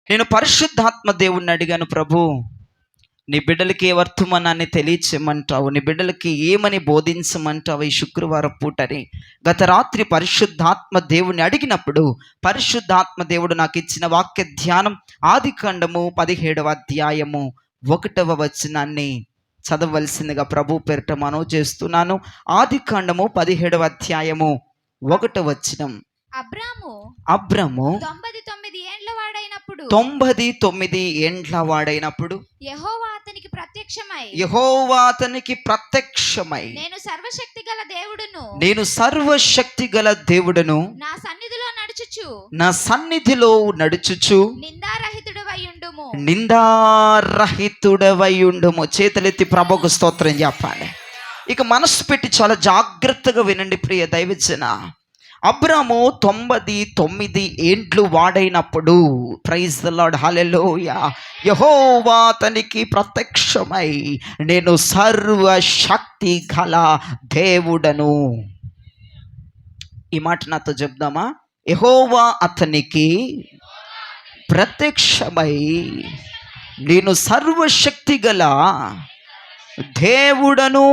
నేను పరిశుద్ధాత్మ దేవుణ్ణి అడిగాను, ప్రభు నీ బిడ్డలకి ఏ వర్తమానాన్ని తెలియచేయమంటావు, నీ బిడ్డలకి ఏమని బోధించమంటావు ఈ శుక్రవారం పూటని గత రాత్రి పరిశుద్ధాత్మ దేవుని అడిగినప్పుడు పరిశుద్ధాత్మ దేవుడు నాకు ఇచ్చిన వాక్య ధ్యానం ఆదికాండము 17వ అధ్యాయము 1వ వచనాన్ని చదవవలసిందిగా ప్రభు పేరిట మనవి చేస్తున్నాను. ఆదికాండము 17వ అధ్యాయము 1వ వచనం. అబ్రాము 99 ఏండ్ల వాడైనప్పుడు యెహోవా అతనికి ప్రత్యక్షమై నేను సర్వశక్తి గల దేవుడను నా సన్నిధిలో నడుచుచు నిందారహితుడవై ఉండుము. చేతులెత్తి ప్రభువుకు స్తోత్రం చెప్పాలి. ఇక మనసు పెట్టి చాలా జాగ్రత్తగా వినండి ప్రియ దైవజన. అబ్రాము 99 ఏండ్లు వాడైనప్పుడు, ప్రైజ్ ది లార్డ్, హల్లెలూయా, యెహోవా అతనికి ప్రత్యక్షమై నేను సర్వశక్తి గల దేవుడను. ఈ మాట నాతో చెప్దామా? యెహోవా అతనికి ప్రత్యక్షమై నేను సర్వశక్తి గల దేవుడను.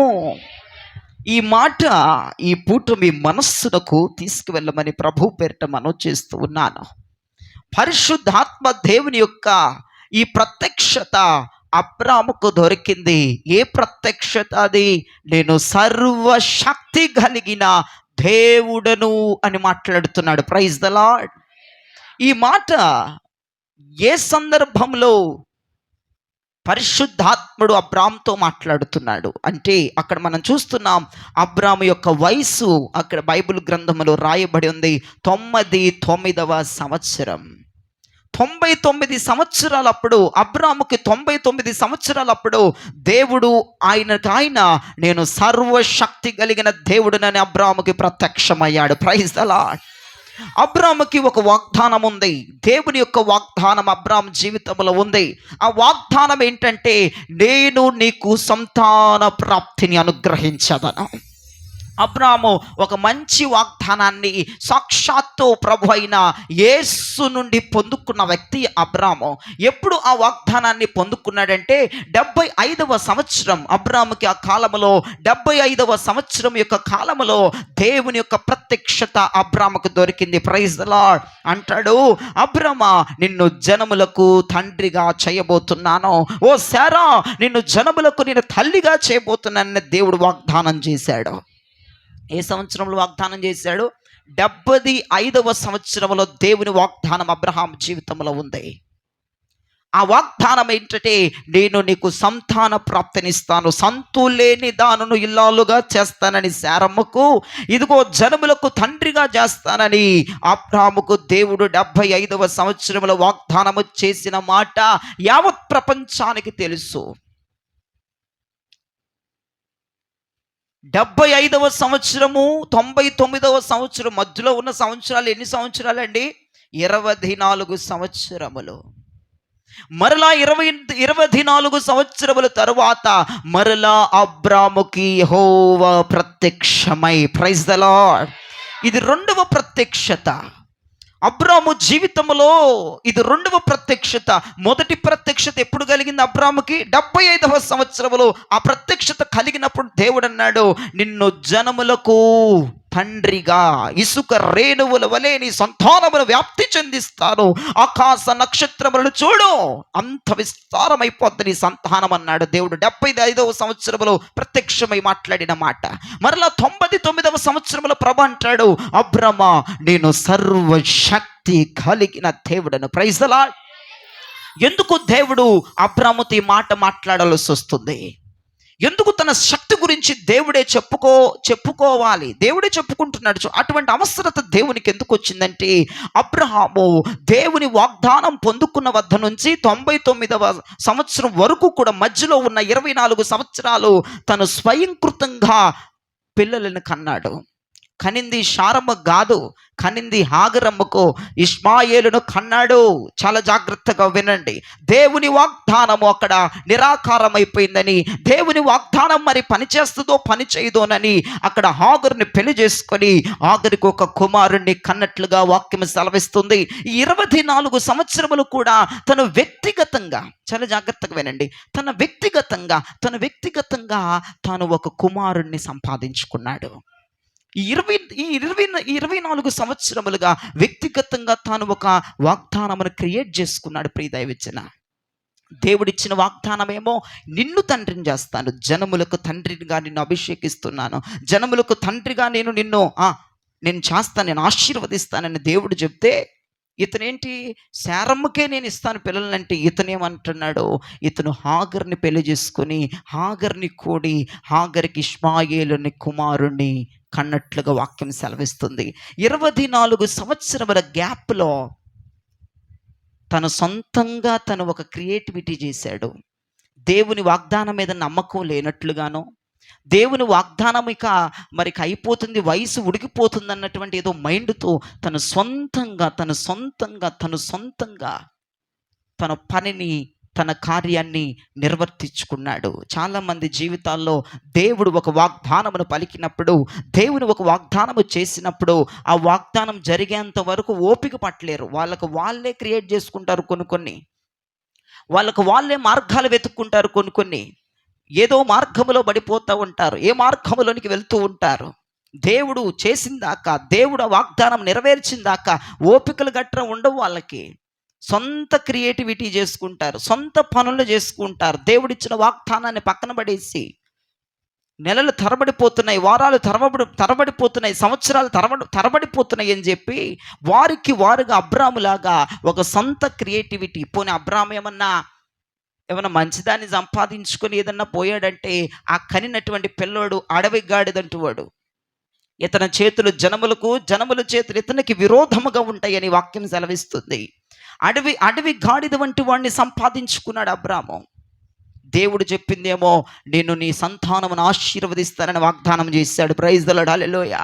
ఈ మాట ఈ పూట మీ మనస్సునకు తీసుకువెళ్ళమని ప్రభు పేరిట మనవి చేస్తూ ఉన్నాను. పరిశుద్ధాత్మ దేవుని యొక్క ఈ ప్రత్యక్షత అబ్రాముకు దొరికింది. ఏ ప్రత్యక్షత అది? నేను సర్వశక్తి కలిగిన దేవుడను అని మాట్లాడుతున్నాడు. Praise the lord. ఈ మాట ఏ సందర్భంలో పరిశుద్ధాత్ముడు అబ్రాముతో మాట్లాడుతున్నాడు అంటే, అక్కడ మనం చూస్తున్నాం అబ్రాము యొక్క వయసు అక్కడ బైబిల్ గ్రంథంలో రాయబడి ఉంది 99వ సంవత్సరం. 99 సంవత్సరాలప్పుడు అబ్రాముకి 99 సంవత్సరాలప్పుడు దేవుడు ఆయన నేను సర్వశక్తి కలిగిన దేవుడునని అబ్రాముకి ప్రత్యక్షమయ్యాడు. Praise the lord. అబ్రాముకి ఒక వాగ్దానం ఉంది. దేవుని యొక్క వాగ్దానం అబ్రాము జీవితంలో ఉంది. ఆ వాగ్దానం ఏంటంటే, నేను నీకు సంతాన ప్రాప్తిని అనుగ్రహించదను. అబ్రాము ఒక మంచి వాగ్దానాన్ని సాక్షాత్తు ప్రభు అయిన యేసు నుండి పొందుకున్న వ్యక్తి అబ్రాము. ఎప్పుడు ఆ వాగ్దానాన్ని పొందుకున్నాడంటే 75వ సంవత్సరం అబ్రాముకి. ఆ కాలంలో 75వ సంవత్సరం యొక్క కాలంలో దేవుని యొక్క ప్రత్యక్షత అబ్రాముకు దొరికింది. Praise the lord. అంటాడు, అబ్రామా, నిన్ను జనములకు తండ్రిగా చేయబోతున్నాను. ఓ శారా, నిన్ను జనములకు నేను తల్లిగా చేయబోతున్నానని దేవుడు వాగ్దానం చేశాడు. ఏ సంవత్సరంలో వాగ్దానం చేశాడు? 75వ సంవత్సరంలో దేవుని వాగ్దానం అబ్రహాం జీవితంలో ఉంది. ఆ వాగ్దానం ఏంటంటే, నేను నీకు సంతాన ప్రాప్తినిస్తాను, సంతులేని దానును ఇల్లాలుగా చేస్తానని శారమ్మకు, ఇదిగో జనములకు తండ్రిగా చేస్తానని అబ్రాహాముకు దేవుడు 75వ సంవత్సరంలో వాగ్దానము చేసిన మాట యావత్ ప్రపంచానికి తెలుసు. 75వ సంవత్సరము 99వ సంవత్సరం మధ్యలో ఉన్న సంవత్సరాలు ఎన్ని సంవత్సరాలండి? 24 సంవత్సరములు. మరలా 24 సంవత్సరముల తరువాత మరలా అబ్రాముకి యెహోవా ప్రత్యక్షమై, ప్రైజ్ ద లార్డ్, ఇది 2వ ప్రత్యక్షత అబ్రాము జీవితంలో. ఇది 2వ ప్రత్యక్షత. మొదటి ప్రత్యక్షత ఎప్పుడు కలిగింది అబ్రాముకి? 75వ సంవత్సరంలో ఆ ప్రత్యక్షత కలిగినప్పుడు దేవుడు అన్నాడు, నిన్ను జనములకు తండ్రిగా ఇసుక రేణువుల వలె నీ సంతానమును వ్యాప్తి చెందిస్తాను, ఆకాశ నక్షత్రములను చూడు, అంత విస్తారమైపోద్ది నీ సంతానం అన్నాడు దేవుడు. 75వ సంవత్సరంలో ప్రత్యక్షమై మాట్లాడిన మాట. మరలా 99వ సంవత్సరంలో ప్రభు అంటాడు, అబ్రమా, నేను సర్వశక్తి కలిగిన దేవుడను. Praise the lord. ఎందుకు దేవుడు అబ్రాముతో ఈ మాట మాట్లాడాల్సి వస్తుంది? ఎందుకు తన శక్తి గురించి దేవుడే చెప్పుకోవాలి? దేవుడే చెప్పుకుంటున్నాడు. అటువంటి అవసరత దేవునికి ఎందుకు వచ్చిందంటే, అబ్రహాము దేవుని వాగ్దానం పొందుకున్న వద్ద నుంచి 99వ సంవత్సరం వరకు కూడా మధ్యలో ఉన్న 24 సంవత్సరాలు తను స్వయంకృతంగా పిల్లలను కన్నాడు. కనింది శారమ్మ కాదు, కనింది హాగరమ్మకు ఇష్మాయేలును కన్నాడు. చాలా జాగ్రత్తగా వినండి. దేవుని వాగ్దానము అక్కడ నిరాకారం అయిపోయిందని, దేవుని వాగ్దానం మరి పనిచేస్తుందో పని చేయదోనని అక్కడ హాగరుని పెళ్లి చేసుకొని హాగరికి ఒక కుమారుణ్ణి కన్నట్లుగా వాక్యం సెలవిస్తుంది. ఈ 24 సంవత్సరములు కూడా తను వ్యక్తిగతంగా, చాలా జాగ్రత్తగా వినండి, తన వ్యక్తిగతంగా తాను ఒక కుమారుణ్ణి సంపాదించుకున్నాడు. ఈ 24 సంవత్సరములుగా వ్యక్తిగతంగా తాను ఒక వాగ్దానమును క్రియేట్ చేసుకున్నాడు. ప్రియ దైవజన, దేవుడిచ్చిన వాగ్దానమేమో నిన్ను తండ్రిని చేస్తాను, జనములకు తండ్రిగా నిన్ను అభిషేకిస్తున్నాను, జనములకు తండ్రిగా నిన్ను చేస్తాను, నేను ఆశీర్వదిస్తానని దేవుడు చెప్తే, ఇతనేంటి శారమ్మకే నేను ఇస్తాను పిల్లలంటే, ఇతనేమంటున్నాడు, ఇతను హాగర్ని పెళ్లి చేసుకొని హాగర్ని కూడి హాగర్కి ఇష్మాయేలుని కుమారుణ్ణి కన్నట్లుగా వాక్యం సెలవిస్తుంది. 24 సంవత్సరముల గ్యాప్లో తను సొంతంగా తను ఒక క్రియేటివిటీ చేశాడు. దేవుని వాగ్దానం మీద నమ్మకం లేనట్లుగానో, దేవుని వాగ్దానం ఇక మరికి అయిపోతుంది, వయసు ఉడికిపోతుంది అన్నటువంటి ఏదో మైండ్తో తను సొంతంగా తన పనిని, తన కార్యాన్ని నిర్వర్తించుకున్నాడు. చాలామంది జీవితాల్లో దేవుడు ఒక వాగ్దానమును పలికినప్పుడు, దేవుని ఒక వాగ్దానము చేసినప్పుడు ఆ వాగ్దానం జరిగేంత వరకు ఓపిక పట్టలేరు. వాళ్ళకు వాళ్ళే క్రియేట్ చేసుకుంటారు, కొన్ని వాళ్ళకు వాళ్ళే మార్గాలు వెతుక్కుంటారు, కొన్ని ఏదో మార్గములో పడిపోతూ ఉంటారు, ఏ మార్గములోనికి వెళ్తూ ఉంటారు. దేవుడు చేసిందాక, దేవుడు వాగ్దానం నెరవేర్చిందాక ఓపికలు గట్రా ఉండవు వాళ్ళకి. సొంత క్రియేటివిటీ చేసుకుంటారు, సొంత పనులు చేసుకుంటారు. దేవుడిచ్చిన వాగ్దానాన్ని పక్కన పడేసి నెలలు తరబడిపోతున్నాయి, వారాలు తరబడిపోతున్నాయి, సంవత్సరాలు తరబడిపోతున్నాయి అని చెప్పి వారికి వారుగా అబ్రాములాగా ఒక సొంత క్రియేటివిటీ. పోనీ అబ్రాము ఏమన్నా మంచిదాన్ని సంపాదించుకొని ఏదన్నా పోయాడంటే, ఆ కనినటువంటి పిల్లోడు అడవి గాడిదంటువాడు. ఇతని చేతులు జనముల చేతులు ఇతనికి విరోధముగా ఉంటాయని వాక్యం సెలవిస్తుంది. అడవి గాడిద వంటి వాడిని సంపాదించుకున్నాడు అబ్రాము. దేవుడు చెప్పిందేమో, నేను నీ సంతానమును ఆశీర్వదిస్తానని వాగ్దానం చేశాడు. ప్రైజ్ ది లార్డ్, హల్లెలూయా.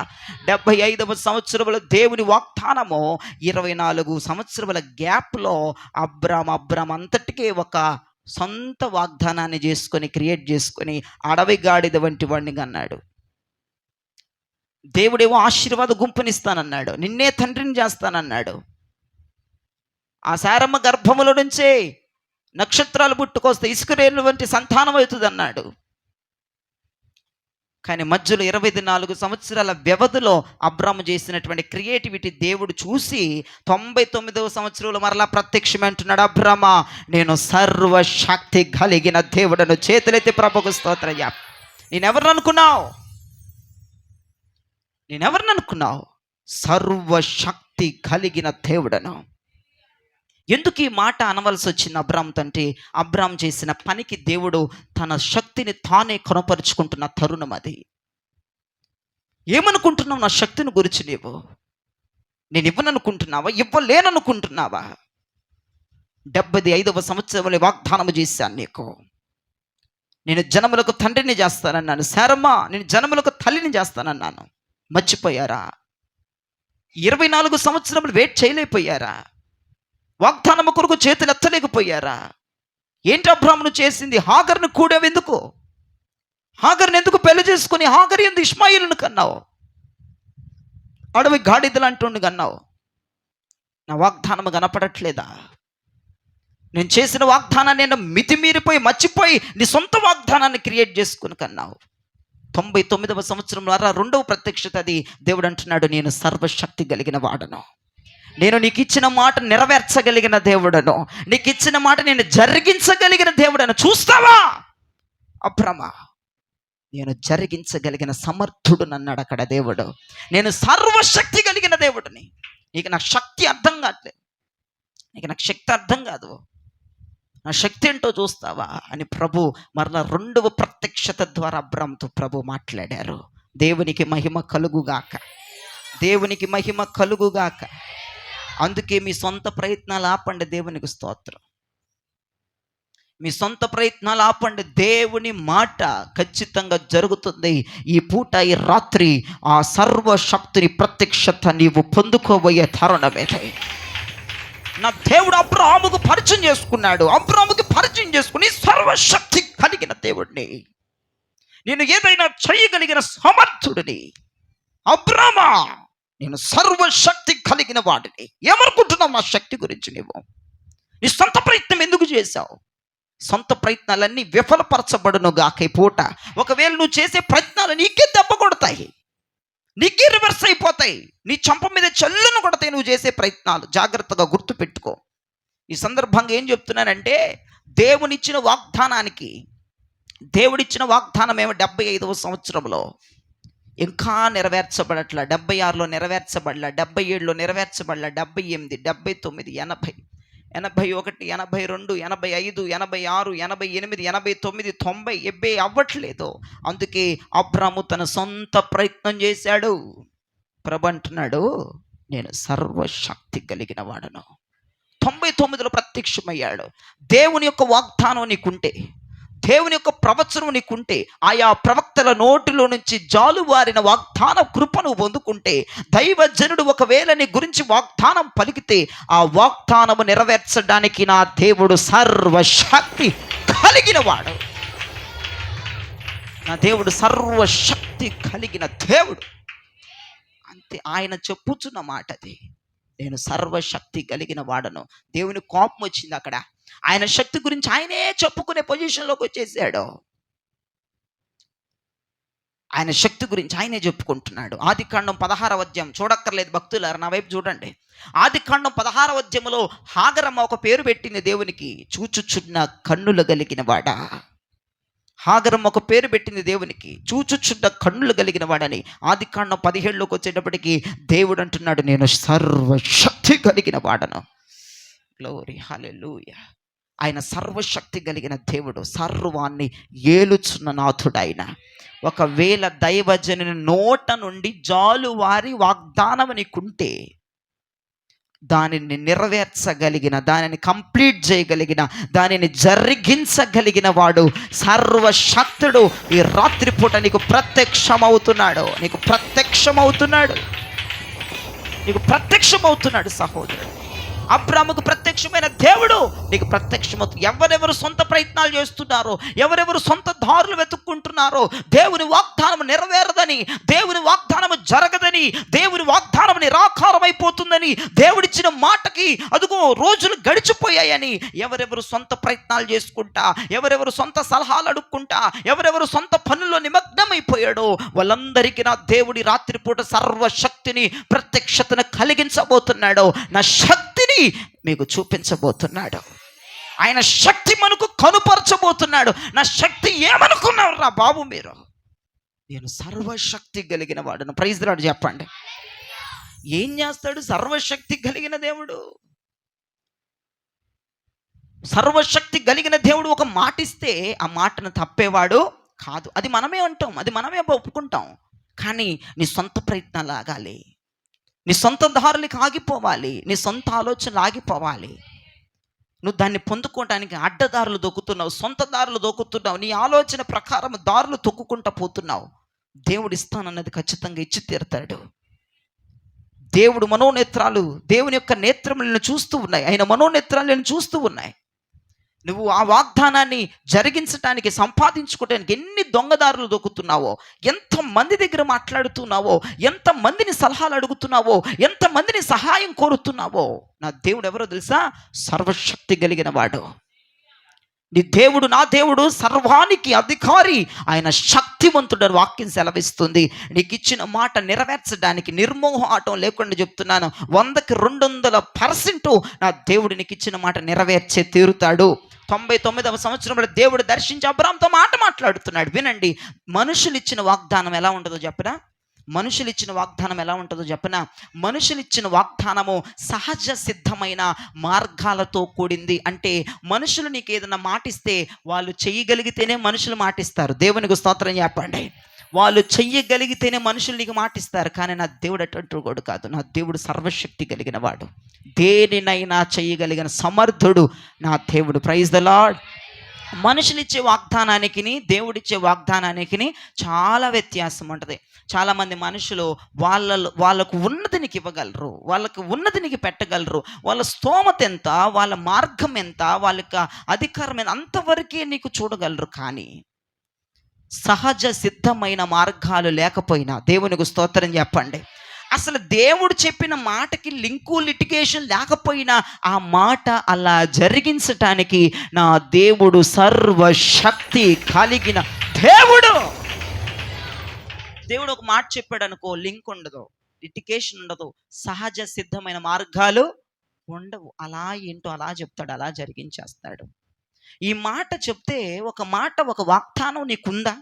75వ సంవత్సరంలో దేవుని వాగ్దానము 24 సంవత్సరముల గ్యాప్లో అబ్రామ్ అంతటికే ఒక సొంత వాగ్దానాన్ని క్రియేట్ చేసుకొని అడవి గాడిద వంటి వాడిని అన్నాడు. దేవుడేమో ఆశీర్వాద గుంపునిస్తానన్నాడు, నిన్నే తండ్రిని చేస్తానన్నాడు. ఆ శారమ్మ గర్భముల నుంచే నక్షత్రాలు పుట్టుకొస్తే ఇసుకరేణుల వంటి సంతానం అవుతుంది అన్నాడు. కానీ మధ్యలో 24 సంవత్సరాల వ్యవధిలో అబ్రాము చేసినటువంటి క్రియేటివిటీ దేవుడు చూసి 99వ సంవత్సరంలో మరలా ప్రత్యక్షమే అంటున్నాడు, అబ్రామా, నేను సర్వశక్తి కలిగిన దేవుడను. చేతులెత్తి ప్రభువుకు స్తోత్రం. నేనెవరిని అనుకున్నావు? సర్వశక్తి కలిగిన దేవుడను. ఎందుకు ఈ మాట అనవలసి వచ్చింది అబ్రామ్తో అంటే, అబ్రామ్ చేసిన పనికి దేవుడు తన శక్తిని తానే కనపరుచుకుంటున్న తరుణం అది. ఏమనుకుంటున్నావు నా శక్తిని గురించి? నేను ఇవ్వననుకుంటున్నావా? ఇవ్వలేననుకుంటున్నావా? 75వ సంవత్సరంలో వాగ్దానము చేశాను నీకు, నేను జనములకు తండ్రిని చేస్తానన్నాను. శారమ్మ, నేను జనములకు తల్లిని చేస్తానన్నాను. మర్చిపోయారా? 24 సంవత్సరములు వెయిట్ చేయలేకపోయారా? వాగ్దానము కొరకు చేతులు ఎత్తలేకపోయారా? ఏంటి అబ్రామును చేసింది? హాగర్ను కూడేవెందుకు? హాగర్ని ఎందుకు పెళ్లి చేసుకుని హాగర్ ఎందుకు ఇష్మాయిలును కన్నావు? అడవి గాడిదలు అంటుండి కన్నావు. నా వాగ్దానము కనపడట్లేదా? నేను చేసిన వాగ్దానాన్ని నేను మితిమీరిపోయి మర్చిపోయి నీ సొంత వాగ్దానాన్ని క్రియేట్ చేసుకుని కన్నావు. 99వ సంవత్సరంలో 2వ ప్రత్యక్షత అది. దేవుడు అంటున్నాడు, నేను సర్వశక్తి కలిగిన వాడను, నేను నీకు ఇచ్చిన మాట నెరవేర్చగలిగిన దేవుడను, నీకు ఇచ్చిన మాట నేను జరిగించగలిగిన దేవుడను. చూస్తావా అబ్రామా? నేను జరిగించగలిగిన సమర్థుడు అన్నాడు అక్కడ దేవుడు. నేను సర్వశక్తి కలిగిన దేవుడిని. నీకు నా శక్తి అర్థం కావట్లేదు, నీకు నాకు శక్తి అర్థం కాదు, నా శక్తి ఏంటో చూస్తావా అని ప్రభు మరలా 2వ ప్రత్యక్షత ద్వారా అబ్రామ్తో ప్రభు మాట్లాడారు. దేవునికి మహిమ కలుగుగాక, దేవునికి మహిమ కలుగుగాక. అందుకే మీ సొంత ప్రయత్నాలు ఆపండి. దేవునికి స్తోత్రం. మీ సొంత ప్రయత్నాలు ఆపండి. దేవుని మాట ఖచ్చితంగా జరుగుతుంది. ఈ పూట, ఈ రాత్రి ఆ సర్వశక్తిని ప్రత్యక్షత నీవు పొందుకోబోయే తరుణమేదే. నా దేవుడు అబ్రాహాముకు పరిచయం చేసుకున్నాడు. అబ్రాహాముకి పరిచయం చేసుకుని సర్వశక్తి కలిగిన దేవుడిని, నేను ఏదైనా చేయగలిగిన సమర్థుడిని, అబ్రామా నేను సర్వశక్తి కలిగిన వాడిని. ఏమనుకుంటున్నావు నా శక్తి గురించి? నీ సొంత ప్రయత్నం ఎందుకు చేశావు? సొంత ప్రయత్నాలన్నీ విఫలపరచబడును గాక ఈ పూట. ఒకవేళ నువ్వు చేసే ప్రయత్నాలు నీకే దెబ్బ కొడతాయి, నీకే రివర్స్ అయిపోతాయి, నీ చంప మీద చల్లును కొడతాయి నువ్వు చేసే ప్రయత్నాలు. జాగ్రత్తగా గుర్తుపెట్టుకో. ఈ సందర్భంగా ఏం చెప్తున్నానంటే, దేవుడిచ్చిన వాగ్దానం ఏమో 75వ సంవత్సరంలో ఇంకా నెరవేర్చబడట్ల. 76లో నెరవేర్చబడల, 77లో నెరవేర్చబడల, 78, 79, 80, 81, 82, 85, 86, 88, 89, 90, 70 అవ్వట్లేదు. అందుకే అబ్రాము తన సొంత ప్రయత్నం చేశాడు. ప్రభు అంటున్నాడు, నేను సర్వశక్తి కలిగిన వాడను. 99లో ప్రత్యక్షమయ్యాడు. దేవుని యొక్క వాగ్దానం నీకుంటే, దేవుని యొక్క ప్రవచనం నీకుంటే, ఆయా ప్రవక్తల నోటిలో నుంచి జాలువారిన వాగ్దాన కృపను పొందుకుంటే, దైవజనుడు ఒకవేళ నీ గురించి వాగ్దానం పలికితే ఆ వాగ్దానము నెరవేర్చడానికి నా దేవుడు సర్వశక్తి కలిగిన వాడు. నా దేవుడు సర్వశక్తి కలిగిన దేవుడు. అంతే, ఆయన చెప్పుచున్న మాట అది. నేను సర్వశక్తి కలిగిన వాడను. దేవుని కోపం వచ్చింది అక్కడ. ఆయన శక్తి గురించి ఆయనే చెప్పుకునే పొజిషన్లోకి వచ్చేసాడు. ఆయన శక్తి గురించి ఆయనే చెప్పుకుంటున్నాడు. ఆదికాండం 16వ అధ్యాయం చూడక్కర్లేదు భక్తులారా, నా వైపు చూడండి. ఆదికాండం 16వ అధ్యాయంలో హాగరమ్మ ఒక పేరు పెట్టింది దేవునికి, చూచుచున్న కన్నులు కలిగిన వాడా. హాగరమ్మ ఒక పేరు పెట్టింది దేవునికి, చూచుచున్న కన్నులు కలిగిన వాడని. ఆదికాండం 17లోకి వచ్చేటప్పటికి దేవుడు అంటున్నాడు, నేను సర్వశక్తి కలిగిన వాడను. గ్లోరీ, హల్లెలూయా. ఆయన సర్వశక్తి కలిగిన దేవుడు, సర్వాన్ని ఏలుచున్న నాథుడు ఆయన. ఒకవేళ దైవజనుని నోట నుండి జాలువారి వాగ్దానం నీకుంటే, దానిని నెరవేర్చగలిగిన, దానిని కంప్లీట్ చేయగలిగిన, దానిని జరిగించగలిగిన వాడు సర్వశక్తుడు ఈ రాత్రిపూట నీకు ప్రత్యక్షమవుతున్నాడు. నీకు ప్రత్యక్షమవుతున్నాడు సహోదరుడు. అబ్రాముకు ప్రత్యక్షమైన దేవుడు నీకు ప్రత్యక్షమవుతుంది. ఎవరెవరు సొంత ప్రయత్నాలు చేస్తున్నారో, ఎవరెవరు సొంత దారులు వెతుక్కుంటున్నారో, దేవుని వాగ్దానం నెరవేరదని, దేవుని వాగ్దానం జరగదని, దేవుని వాగ్దానం నిరాకారమైపోతుందని, దేవుడిచ్చిన మాటకి అదుగో రోజులు గడిచిపోయాయని ఎవరెవరు సొంత ప్రయత్నాలు చేసుకుంటా, ఎవరెవరు సొంత సలహాలు అడుక్కుంటా, ఎవరెవరు సొంత పనుల్లో నిమగ్నమైపోయాడో వాళ్ళందరికీ నా దేవుడి రాత్రిపూట సర్వశక్తిని, ప్రత్యక్షతను కలిగించబోతున్నాడు. నా శక్తిని మీకు చూపించబోతున్నాడు. ఆయన శక్తి మనకు కనుపరచబోతున్నాడు. నా శక్తి ఏమనుకున్నారు రా బాబు మీరు? నేను సర్వశక్తి కలిగిన వాడును. ప్రైజ్ ది లార్డ్ చెప్పండి. ఏం చేస్తాడు సర్వశక్తి కలిగిన దేవుడు? సర్వశక్తి కలిగిన దేవుడు ఒక మాట ఇస్తే ఆ మాటను తప్పేవాడు కాదు. అది మనమే అంటాం, అది మనమే ఒప్పుకుంటాం. కానీ నీ సొంత ప్రయత్నాలు ఆగాలి, నీ సొంత దారులకు ఆగిపోవాలి, నీ సొంత ఆలోచనలు ఆగిపోవాలి. నువ్వు దాన్ని పొందుకోవడానికి అడ్డదారులు దొక్కుతున్నావు, సొంత దారులు దొక్కుతున్నావు, నీ ఆలోచన ప్రకారం దారులు తొక్కుకుంటూ పోతున్నావు. దేవుడు ఇస్తానన్నది ఖచ్చితంగా ఇచ్చి తీరుతాడు. దేవుడు మనోనేత్రాలు, దేవుని యొక్క నేత్రములను చూస్తూ ఉన్నాయి, ఆయన మనోనేత్రాలను చూస్తూ ఉన్నాయి. నువ్వు ఆ వాగ్దానాన్ని జరిగించడానికి, సంపాదించుకోవడానికి ఎన్ని దొంగదారులు దొక్కుతున్నావో, ఎంతమంది దగ్గర మాట్లాడుతున్నావో, ఎంతమందిని సలహాలు అడుగుతున్నావో, ఎంతమందిని సహాయం కోరుతున్నావో. నా దేవుడు ఎవరో తెలుసా? సర్వశక్తి కలిగిన వాడు. నీ దేవుడు, నా దేవుడు సర్వానికి అధికారి, ఆయన శక్తివంతుడని వాక్యం సెలవిస్తుంది. నీకు ఇచ్చిన మాట నెరవేర్చడానికి నిర్మోహాటం లేకుండా చెప్తున్నాను, 100కి 200% నా దేవుడు నీకు ఇచ్చిన మాట నెరవేర్చే తీరుతాడు. 99వ సంవత్సరంలో దేవుడు దర్శించి అబ్రాహాముతో మాట మాట్లాడుతున్నాడు. వినండి, మనుషులు ఇచ్చిన వాగ్దానం ఎలా ఉంటుందో చెప్పనా? మనుషులు ఇచ్చిన వాగ్దానము సహజ సిద్ధమైన మార్గాలతో కూడింది. అంటే మనుషులు నీకు ఏదైనా మాటిస్తే వాళ్ళు చెయ్యగలిగితేనే మనుషులు మాటిస్తారు. దేవునికి స్తోత్రం చెప్పండి. వాళ్ళు చెయ్యగలిగితేనే మనుషులు నీకు మాటిస్తారు. కానీ నా దేవుడు అటువంటి వాడు కాదు. నా దేవుడు సర్వశక్తి కలిగిన వాడు, దేనినైనా చెయ్యగలిగిన సమర్థుడు నా దేవుడు. Praise the Lord. మనుషులిచ్చే వాగ్దానానికి దేవుడిచ్చే వాగ్దానానికి చాలా వ్యత్యాసం ఉంటుంది. చాలామంది మనుషులు వాళ్ళకు ఉన్నది నీకు ఇవ్వగలరు, వాళ్ళకు ఉన్నది నీకు పెట్టగలరు. వాళ్ళ స్తోమత ఎంత, వాళ్ళ మార్గం ఎంత, వాళ్ళకి అధికారం ఎంత, అంతవరకే నీకు చూడగలరు. కానీ సహజ సిద్ధమైన మార్గాలు లేకపోయినా, దేవునికి స్తోత్రం చెప్పండి, అసలు దేవుడు చెప్పిన మాటకి లింకు లిటిగేషన్ లేకపోయినా ఆ మాట అలా జరిగించటానికి నా దేవుడు సర్వశక్తి కలిగిన దేవుడు. దేవుడు ఒక మాట చెప్పాడు అనుకో, లింక్ ఉండదు, లిటిగేషన్ ఉండదు, సహజ సిద్ధమైన మార్గాలు ఉండవు. అలా ఏంటో అలా చెప్తాడు, అలా జరిగించేస్తాడు. ఈ మాట చెప్తే ఒక మాట, ఒక వాగ్దానం నీకుందా?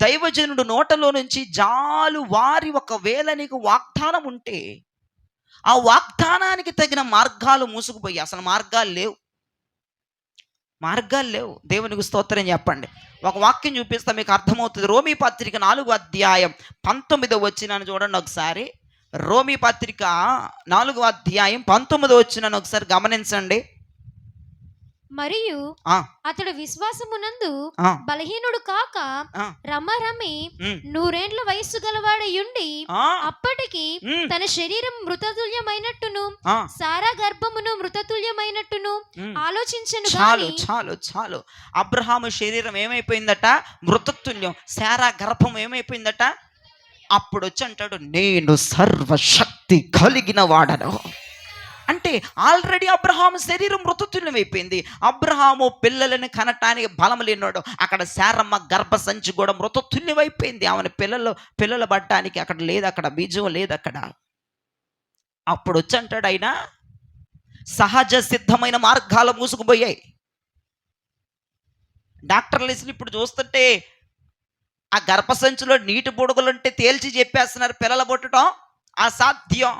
దైవజనుడు నోటలో నుంచి జాలు వారి ఒకవేళ నీకు వాగ్దానం ఉంటే ఆ వాగ్దానానికి తగిన మార్గాలు మూసుకుపోయి, అసలు మార్గాలు లేవు, మార్గాలు లేవు. దేవునికి స్తోత్రం చెప్పండి. ఒక వాక్యం చూపిస్తా, మీకు అర్థమవుతుంది. రోమీ పత్రిక 4వ అధ్యాయం 19వ వచనాన్ని చూడండి ఒకసారి. రోమీ పత్రిక 4వ అధ్యాయం 19వ వచనాన్ని ఒకసారి గమనించండి. మరియు అతడు విశ్వాసమునందు బలహీనుడు కాక రమరమి 100 ఏండ్ల వయస్సు గలవాడయుండి అప్పటికి తన శరీరం మృతతుల్యమైనట్టును సారా గర్భమును మృతతుల్యమైనట్టును ఆలోచించను. చాలు చాలు చాలు. అబ్రహాము శరీరం ఏమైపోయిందట? మృతతుల్యం. సారా గర్భం ఏమైపోయిందట? అప్పుడు వచ్చి అంటాడు, నేను సర్వశక్తి కలిగిన వాడను. అంటే ఆల్రెడీ అబ్రహాము శరీరం మృతతుల్యం అయిపోయింది. అబ్రహాము పిల్లలను కనటానికి బలం లేనాడు. అక్కడ శారమ్మ గర్భ సంచి కూడా మృతతుల్యం అయిపోయింది. ఆమెను పిల్లలు పడ్డానికి అక్కడ లేదు, అక్కడ బీజం లేదు అక్కడ. అప్పుడు వచ్చి అంటాడు ఆయన, సహజ సిద్ధమైన మార్గాలు మూసుకుపోయాయి. డాక్టర్లు ఇప్పుడు చూస్తుంటే ఆ గర్భసంచిలో నీటి బుడగలుంటే తేల్చి చెప్పేస్తున్నారు, పిల్లలు పుట్టడం అసాధ్యం.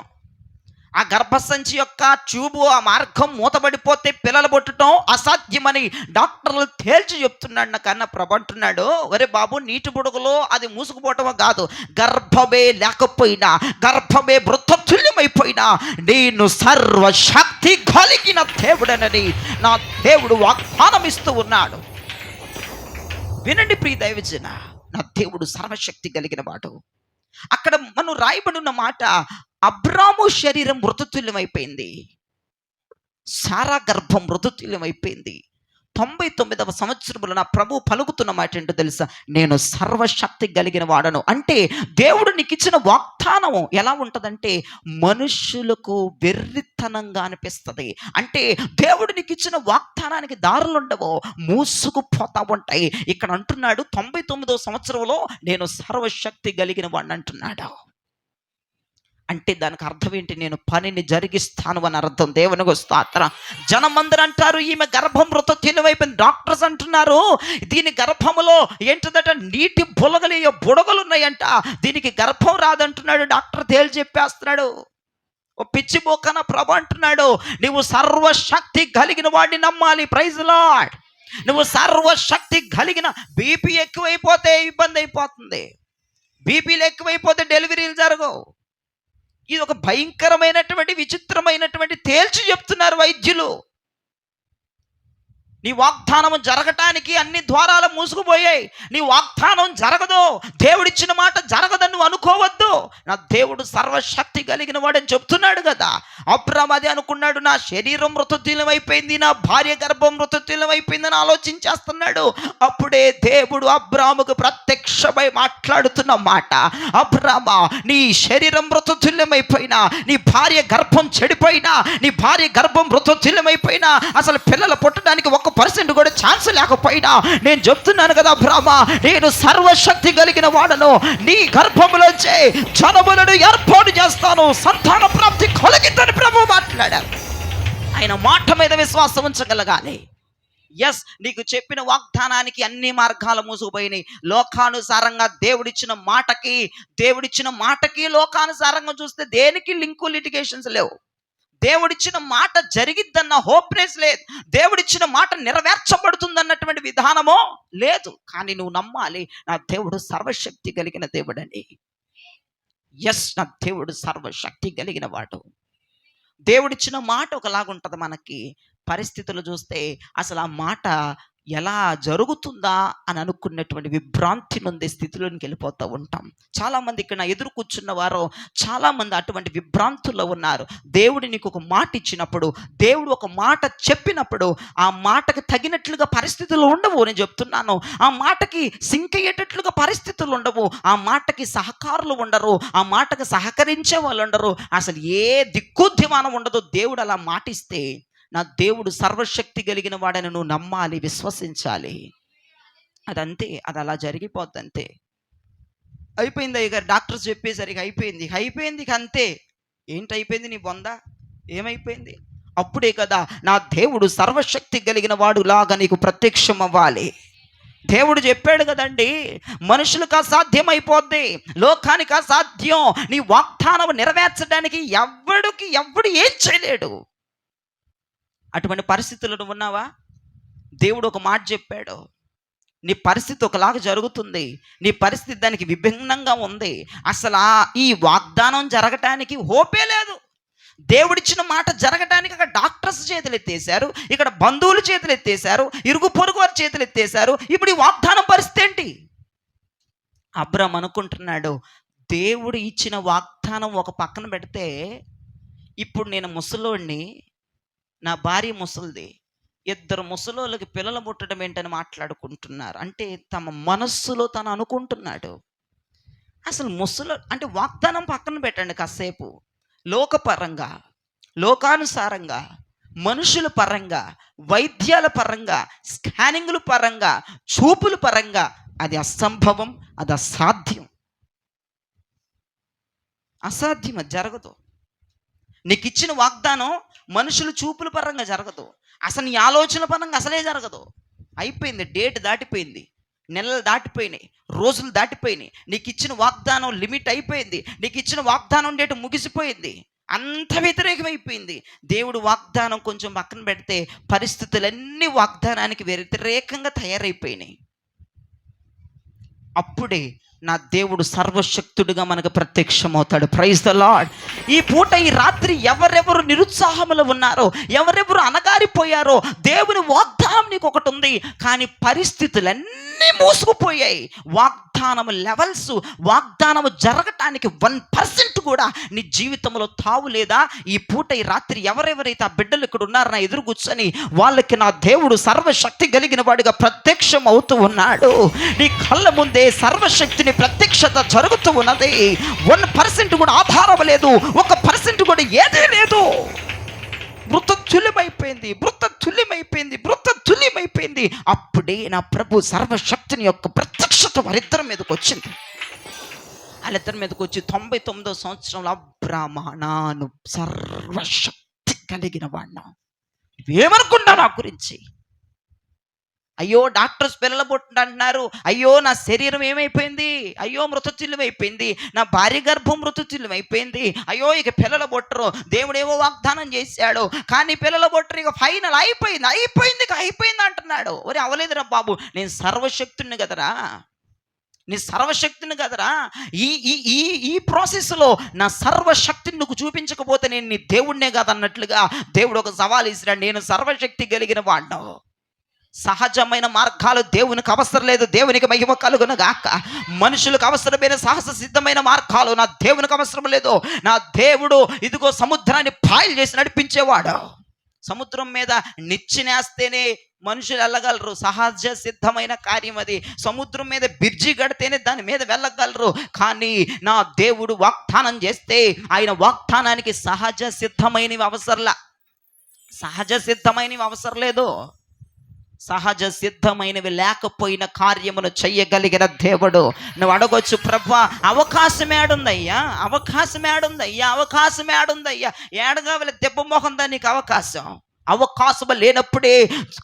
ఆ గర్భసంచి యొక్క ట్యూబు, ఆ మార్గం మూతబడిపోతే పిల్లలు పుట్టడం అసాధ్యమని డాక్టర్లు తేల్చి చెప్తున్నాడు. కన్నా ప్రభు అంటున్నాడు, ఒరే బాబు, నీటి బుడగలో అది మూసుకుపోవటమో కాదు, గర్భమే లేకపోయినా, గర్భమే మృతతుల్యమైపోయినా నేను సర్వశక్తి కలిగిన దేవుడనని నా దేవుడు వాగ్దానం ఇస్తూ ఉన్నాడు. వినండి ప్రియ దైవజన, నా దేవుడు సర్వశక్తి కలిగిన వాడు. అక్కడ మనం రాయబడి ఉన్న మాట, అబ్రాము శరీరం మృతతుల్యమైపోయింది, సారా గర్భం మృతతుల్యమైపోయింది. 99వ సంవత్సరంలో నా ప్రభు పలుకుతున్న మాట ఏంటో తెలుసా? నేను సర్వశక్తి కలిగిన వాడను. అంటే దేవుడు నీకు ఇచ్చిన వాగ్దానం ఎలా ఉంటుందంటే మనుషులకు వెర్రితనంగా అనిపిస్తుంది. అంటే దేవుడు నీకు ఇచ్చిన వాగ్దానానికి దారులు ఉండవు, మూసుకుపోతా ఉంటాయి. ఇక్కడ అంటున్నాడు 99వ సంవత్సరంలో నేను సర్వశక్తి కలిగిన వాడిని అంటున్నాడు. అంటే దానికి అర్థం ఏంటి? నేను పనిని జరిగిస్తాను అని అర్థం. దేవునికి స్తోత్రం. జనమందరూ అంటారు ఈమె గర్భం మృతతుల్యమైపోయింది. డాక్టర్స్ అంటున్నారు దీని గర్భములో ఏంటిదట, నీటి బుడగలు ఉన్నాయంట, దీనికి గర్భం రాదంటున్నాడు డాక్టర్, తేల్చి చెప్పేస్తున్నాడు. ఓ పిచ్చి బోకన ప్రభు అంటున్నాడు, నువ్వు సర్వశక్తి కలిగిన వాడిని నమ్మాలి. Praise lord. నువ్వు సర్వశక్తి కలిగిన, బీపీ ఎక్కువైపోతే ఇబ్బంది అయిపోతుంది, బీపీలు ఎక్కువైపోతే డెలివరీలు జరగవు. ఇది ఒక భయంకరమైనటువంటి విచిత్రమైనటువంటి తేల్చి చెప్తున్నారు వైద్యులు. నీ వాగ్దానం జరగటానికి అన్ని ద్వారాలు మూసుకుపోయాయి. నీ వాగ్దానం జరగదు, దేవుడిచ్చిన మాట జరగదని నువ్వు అనుకోవద్దు. నా దేవుడు సర్వశక్తి కలిగిన వాడని చెప్తున్నాడు కదా. అబ్రాము అదే అనుకున్నాడు, నా శరీరం మృతతుల్యం అయిపోయింది, నా భార్య గర్భం మృతతుల్యం అయిపోయిందని ఆలోచించేస్తున్నాడు. అప్పుడే దేవుడు అబ్రాముకు ప్రత్యక్షమై మాట్లాడుతున్న మాట, అబ్రామా, నీ శరీరం మృతతుల్యం అయిపోయినా, నీ భార్య గర్భం చెడిపోయినా, నీ భార్య గర్భం మృతతుల్యం అయిపోయినా, అసలు పిల్లలు పుట్టడానికి 1% కూడా ఛాన్స్ లేకపోయినా, నేను చెప్తున్నాను కదా అబ్రామా, నేను సర్వశక్తి కలిగిన వాడను, నీ గర్భములోంచే జనములను ఏర్పాటు చేస్తాను, సంతాన ప్రాప్తి కలిగిద్దని ప్రభు మాట్లాడారు. ఆయన మాట మీద విశ్వాసం ఉంచగలగాలి. ఎస్, నీకు చెప్పిన వాగ్దానానికి అన్ని మార్గాలు మూసుకుపోయినాయి. లోకానుసారంగా దేవుడిచ్చిన మాటకి లోకానుసారంగా చూస్తే దేనికి లింకు లిటిగేషన్స్ లేవు. దేవుడిచ్చిన మాట జరిగిద్దన్న హోప్నెస్ లేదు, దేవుడిచ్చిన మాట నెరవేర్చబడుతుంది అన్నటువంటి విధానమో లేదు. కానీ నువ్వు నమ్మాలి, నా దేవుడు సర్వశక్తి కలిగిన దేవుడని. ఎస్, నా దేవుడు సర్వశక్తి కలిగిన వాడు. దేవుడిచ్చిన మాట ఒకలాగుంటుంది, మనకి పరిస్థితులు చూస్తే అసలు ఆ మాట ఎలా జరుగుతుందా అని అనుకున్నటువంటి విభ్రాంతి నొందే స్థితిలోనికి వెళ్ళిపోతూ ఉంటాం. చాలామంది ఇక్కడ నా ఎదురు కూర్చున్న వారు చాలామంది అటువంటి విభ్రాంతుల్లో ఉన్నారు. దేవుడు నీకు ఒక మాట ఇచ్చినప్పుడు, దేవుడు ఒక మాట చెప్పినప్పుడు ఆ మాటకు తగినట్లుగా పరిస్థితులు ఉండవు. నేను చెప్తున్నాను, ఆ మాటకి సింక్ అయ్యేటట్లుగా పరిస్థితులు ఉండవు, ఆ మాటకి సహకారులు ఉండరు, ఆ మాటకు సహకరించే వాళ్ళు ఉండరు, అసలు ఏ దిక్కుద్యమానం ఉండదు. దేవుడు అలా మాటిస్తే నా దేవుడు సర్వశక్తి కలిగిన వాడని నువ్వు నమ్మాలి, విశ్వసించాలి. అదంతే, అది అలా జరిగిపోద్ది అంతే. అయిపోయింది అయ్యగారు, డాక్టర్స్ చెప్పేసరికి అయిపోయింది అంతే. ఏంటి అయిపోయింది? నీ బొంద ఏమైపోయింది? అప్పుడే కదా నా దేవుడు సర్వశక్తి కలిగిన వాడు లాగా నీకు ప్రత్యక్షం అవ్వాలి. దేవుడు చెప్పాడు కదండి, మనుషులకు అసాధ్యమైపోద్ది, లోకానికి అసాధ్యం. నీ వాగ్దానం నెరవేర్చడానికి ఎవడు ఏం చేయలేడు. అటువంటి పరిస్థితుల్లో ఉన్నావా? దేవుడు ఒక మాట చెప్పాడు, నీ పరిస్థితి ఒకలాగా జరుగుతుంది, నీ పరిస్థితి దానికి విభిన్నంగా ఉంది, అసలు ఈ వాగ్దానం జరగటానికి హోపే లేదు. దేవుడిచ్చిన మాట జరగటానికి అక్కడ డాక్టర్స్ చేతులు ఎత్తేసారు, ఇక్కడ బంధువులు చేతులు ఎత్తేసారు, ఇరుగు పొరుగు వారి చేతులు ఎత్తేసారు. ఇప్పుడు ఈ వాగ్దానం పరిస్థితి ఏంటి? అబ్రాము అనుకుంటున్నాడు, దేవుడు ఇచ్చిన వాగ్దానం ఒక పక్కన పెడితే, ఇప్పుడు నేను ముసలోడిని, నా భార్య ముసలిది, ఇద్దరు ముసలోళ్ళకి పిల్లలు పుట్టడం ఏంటని మాట్లాడుకుంటున్నారు. అంటే తమ మనస్సులో తను అనుకుంటున్నాడు. అసలు అంటే వాగ్దానం పక్కన పెట్టండి కాసేపు. లోకపరంగా, లోకానుసారంగా, మనుషుల పరంగా, వైద్యాల పరంగా, స్కానింగ్ల పరంగా, చూపుల పరంగా అది అసంభవం, అది అసాధ్యం. అది జరగదు. నీకు ఇచ్చిన వాగ్దానం మనుషుల చూపుల పరంగా జరగదు, అసలు నీ ఆలోచన పరంగా అసలే జరగదు. అయిపోయింది, డేట్ దాటిపోయింది, నెలలు దాటిపోయినాయి, రోజులు దాటిపోయినాయి, నీకు ఇచ్చిన వాగ్దానం లిమిట్ అయిపోయింది, నీకు ఇచ్చిన వాగ్దానం డేట్ ముగిసిపోయింది, అంత వ్యతిరేకమైపోయింది. దేవుడు వాగ్దానం కొంచెం పక్కన పెడితే పరిస్థితులన్నీ వాగ్దానానికి వ్యతిరేకంగా తయారైపోయినాయి. అప్పుడే నా దేవుడు సర్వశక్తుడిగా మనకు ప్రత్యక్షమవుతాడు. Praise the lord. ఈ పూట, ఈ రాత్రి ఎవరెవరు నిరుత్సాహంలో ఉన్నారో, ఎవరెవరు అనగారిపోయారో, దేవుని వాగ్దానం నీకు ఒకటి ఉంది, కానీ పరిస్థితులన్నీ మూసుకుపోయాయి. వాగ్దానము లెవెల్స్, వాగ్దానము జరగటానికి 1% కూడా నీ జీవితంలో తావు లేదా? ఈ పూట, ఈ రాత్రి ఎవరెవరైతే ఆ బిడ్డలు ఇక్కడ ఉన్నారో నా ఎదురు కూర్చొని, వాళ్ళకి నా దేవుడు సర్వశక్తి కలిగిన వాడిగా ప్రత్యక్షం అవుతూ ఉన్నాడు. నీ కళ్ళ ముందే సర్వశక్తిని ప్రత్యక్షత జరుగుతూ ఉన్నది. 1% కూడా ఆధారం లేదు, 1% కూడా ఏదీ లేదు. మృతతుల్యమైపోయింది. అప్పుడే నా ప్రభు సర్వశక్తిని యొక్క ప్రత్యక్షత వారిద్దరి మీదకి వచ్చింది. వాళ్ళిద్దరి మీదకి వచ్చి 99వ సంవత్సరంలో, అబ్రామా, నాను సర్వశక్తి కలిగిన వాడినా, ఏమనుకున్నా నా గురించి? అయ్యో డాక్టర్స్ పిల్లలు పుట్టినంటున్నారు, అయ్యో నా శరీరం ఏమైపోయింది, అయ్యో మృతతుల్యమైపోయింది, నా భార్య గర్భం మృతతుల్యమైపోయింది, అయ్యో ఇక పిల్లలు పుట్టరు, దేవుడేవో వాగ్దానం చేశాడు కానీ పిల్లలు పుట్టరు, ఇక ఫైనల్ అయిపోయింది అంటున్నాడు. ఒరే అవలేదురా బాబు, నేను సర్వశక్తుని కదరా, ఈ ప్రాసెస్లో నా సర్వశక్తిని నువ్వు చూపించకపోతే నేను నీ దేవుడినే కాదన్నట్లుగా దేవుడు ఒక సవాల్ ఇస్తున్నాడు. నేను సర్వశక్తి కలిగిన వాడిను. సహజమైన మార్గాలు దేవునికి అవసరం లేదు, దేవునికి మహిమ కలుగును గాక. మనుషులకు అవసరమైన సాహస సిద్ధమైన మార్గాలు నా దేవునికి అవసరం లేదు. నా దేవుడు ఇదిగో సముద్రాన్ని పాయలు చేసి నడిపించేవాడు. సముద్రం మీద నిచ్చినేస్తేనే మనుషులు వెళ్ళగలరు, సహజ సిద్ధమైన కార్యం అది. సముద్రం మీద బిర్జి కడితేనే దాని మీద వెళ్ళగలరు. కానీ నా దేవుడు వాగ్దానం చేస్తే ఆయన వాగ్దానానికి సహజ సిద్ధమైనవి అవసరం లేదు. సహజ సిద్ధమైనవి లేకపోయిన కార్యమును చెయ్యగలిగిన దేవుడు. నువ్వు అడగొచ్చు, ప్రభువా అవకాశం ఏడుందయ్యా, ఏడగావలి దెబ్బ మోహందా నీకు అవకాశం లేనప్పుడే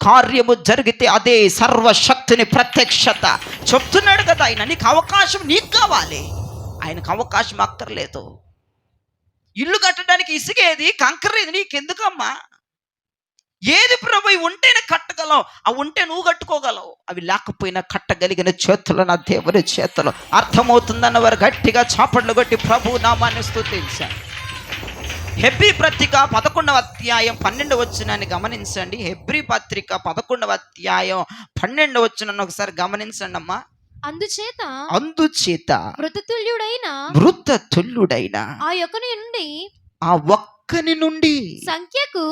కార్యము జరిగితే అదే సర్వశక్తిని ప్రత్యక్షత. చెప్తున్నాడు కదా ఆయన, నీకు అవకాశం నీకు కావాలి, ఆయనకు అవకాశం అక్కర్లేదు. ఇల్లు కట్టడానికి ఇసుకేది, కంకరేది నీకెందుకమ్మా? ఏది ప్రభు ఉంటేనే కట్టగలవు, అవి ఉంటే నువ్వు కట్టుకోగలవు, అవి లేకపోయినా కట్టగలిగిన చేతులు నా దేవుని చేతులు. అర్థమవుతుందన్న వారు గట్టిగా చాపట్లు కొట్టి ప్రభు నామాన్ని స్తుతించారు. హెబ్రీ పత్రిక 11వ అధ్యాయం 12వ వచనాన్ని గమనించండి. హెబ్రీ పత్రిక 11వ అధ్యాయం 12వ వచనాన్ని ఒకసారి గమనించండి అమ్మా. అందుచేత మృతతుల్యుడైన ఆ యొక్కని నుండి సంఖ్యకు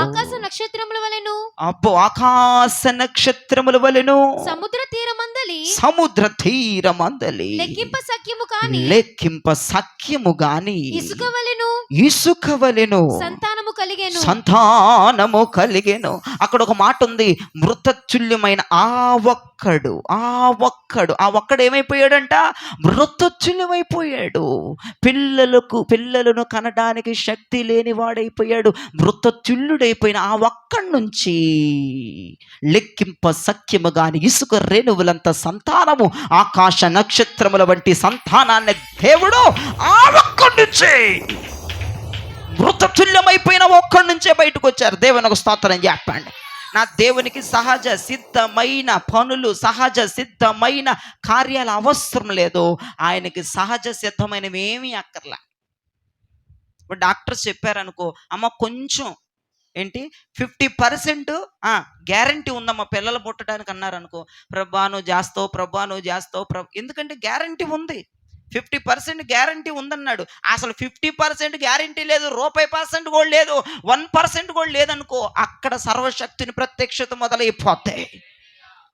ఆకాశ నక్షత్రముల వలెను సముద్ర తీరమందలి లెక్కింప సఖ్యము గాని ఇసుక వలెను సంతానము కలిగెను. అక్కడ ఒక మాట ఉంది, మృతతుల్యమైన ఆ ఒక్కడు ఏమైపోయాడంట? మృతతుల్యమైపోయాడు. పిల్లలను కనడానికి శక్తి లేని వాడైపోయాడు. మృతతుల్యుడైపోయిన ఆ ఒక్కడి నుంచి లెక్కింప సఖ్యము గాని ఇసుక రేణువులంత సంతానము, ఆకాశ నక్షత్రముల వంటి సంతానాన్ని దేవుడు ఆ ఒక్కడి నుంచి, మృతతుల్యమైపోయిన ఒక్కడి నుంచే బయటకు వచ్చారు. దేవునికి స్తోత్రం చెప్పండి. నా దేవునికి సహజ సిద్ధమైన పనులు, సహజ సిద్ధమైన కార్యాలు అవసరం లేదు. ఆయనకి సహజ సిద్ధమైనవి ఏమీ అక్కర్లా. ఇప్పుడు డాక్టర్స్ చెప్పారనుకో, అమ్మ కొంచెం 50% గ్యారంటీ ఉందమ్మా పిల్లలు పుట్టడానికి అన్నారనుకో, ప్రభా నువ్వు చేస్తావు. ఎందుకంటే గ్యారంటీ ఉంది. 50% గ్యారంటీ ఉందన్నాడు. అసలు 50% గ్యారంటీ లేదు, %1 కూడా లేదు, 1% కూడా లేదనుకో, అక్కడ సర్వశక్తిని ప్రత్యక్షత మొదలైపోతాయి.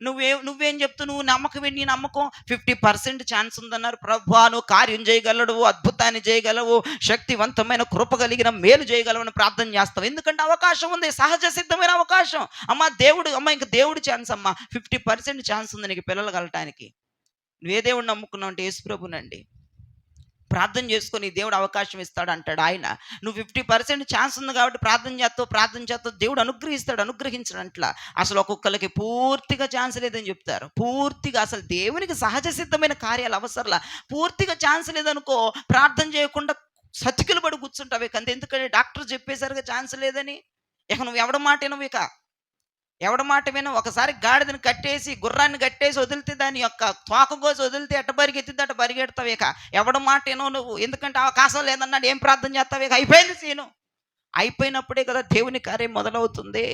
నువ్వేం చెప్తావు? నువ్వు నమ్మకం, నీ నమ్మకం 50% ఛాన్స్ ఉందన్నారు. ప్రభువా నువ్వు కార్యం చేయగలవు, అద్భుతాన్ని చేయగలవు, శక్తివంతమైన కృప కలిగిన మేలు చేయగలవని ప్రార్థన చేస్తావు. ఎందుకంటే అవకాశం ఉంది, సహజ సిద్ధమైన అవకాశం. ఇంక దేవుడి ఛాన్స్ అమ్మా, 50% ఛాన్స్ ఉంది నీకు పిల్లలు కలటానికి. నువ్వే దేవుడిని నమ్ముకున్నావు అంటే యేసు ప్రభునండి. ప్రార్థన చేసుకొని దేవుడు అవకాశం ఇస్తాడు అంటాడు ఆయన. నువ్వు 50% ఛాన్స్ ఉంది కాబట్టి ప్రార్థన చేస్తావు, దేవుడు అనుగ్రహించడంట్లా. అసలు ఒక్కొక్కరికి పూర్తిగా ఛాన్స్ లేదని చెప్తారు. పూర్తిగా అసలు దేవునికి సహజ సిద్ధమైన కార్యాలు అవసరంలా. పూర్తిగా ఛాన్స్ లేదనుకో, ప్రార్థన చేయకుండా సతికిలు పడి కూర్చుంటావు. ఎందుకంటే డాక్టర్ చెప్పేసరిగా ఛాన్స్ లేదని. ఇక నువ్వు ఎవడ మాట విన. ఒకసారి గాడిదని కట్టేసి, గుర్రాన్ని కట్టేసి వదిలితే, దాని యొక్క తోక కోసి వదిలితే ఎట్ట పరిగెత్తింది అట్ట పరిగెడతావు. ఇక ఎవడ మాట వినవు నువ్వు. ఎందుకంటే అవకాశం లేదన్నాడు, ఏం ప్రార్థన చేస్తావు? ఇక అయిపోయింది సీను. అయిపోయినప్పుడే కదా దేవుని కార్యం మొదలవుతుంది.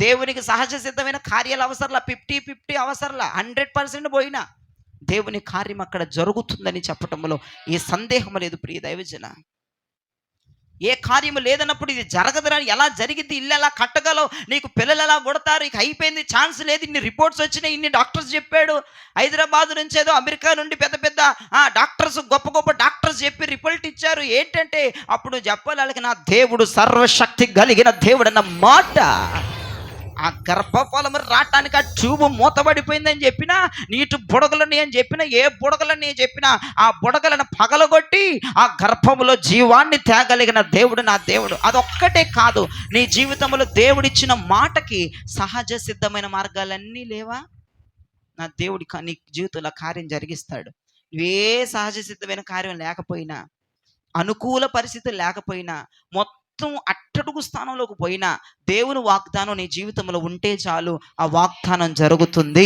దేవునికి సహజ సిద్ధమైన కార్యాలు అవసరంలా, 50-50 అవసరంలా, 100% పోయినా దేవుని కార్యం అక్కడ జరుగుతుందని చెప్పటంలో ఏ సందేహం లేదు. ప్రియ దైవజన, ఏ కార్యము లేదన్నప్పుడు ఇది జరగదని ఎలా జరిగింది? ఇల్లు ఎలా కట్టగలవు? నీకు పిల్లలు ఎలా కొడతారు? ఇక అయిపోయింది, ఛాన్స్ లేదు. ఇన్ని రిపోర్ట్స్ వచ్చినాయి, ఇన్ని డాక్టర్స్ చెప్పాడు. హైదరాబాద్ నుంచి ఏదో అమెరికా నుండి పెద్ద డాక్టర్స్, గొప్ప డాక్టర్స్ చెప్పి రిపోర్ట్ ఇచ్చారు. ఏంటంటే అప్పుడు చెప్పాలి వాళ్ళకి, నా దేవుడు సర్వశక్తి కలిగిన దేవుడు అన్న మాట. ఆ గర్భఫలం రావటానికి ఆ ట్యూబ్ మూతబడిపోయిందని చెప్పినా, నీటి బుడగలని అని చెప్పినా, ఏ బుడగలని చెప్పినా ఆ బుడగలను పగలగొట్టి ఆ గర్భములో జీవాన్ని తేగలిగిన దేవుడు నా దేవుడు. అదొక్కటే కాదు, నీ జీవితంలో దేవుడిచ్చిన మాటకి సహజ సిద్ధమైన మార్గాలన్నీ లేవా? నా దేవుడి నీ జీవితంలో కార్యం జరిగిస్తాడు. ఏ సహజ సిద్ధమైన కార్యం లేకపోయినా, అనుకూల పరిస్థితులు లేకపోయినా, మొత్తం అట్టడుగు స్థానంలోకి పోయినా దేవుని వాగ్దానం నీ జీవితంలో ఉంటే చాలు, ఆ వాగ్దానం జరుగుతుంది,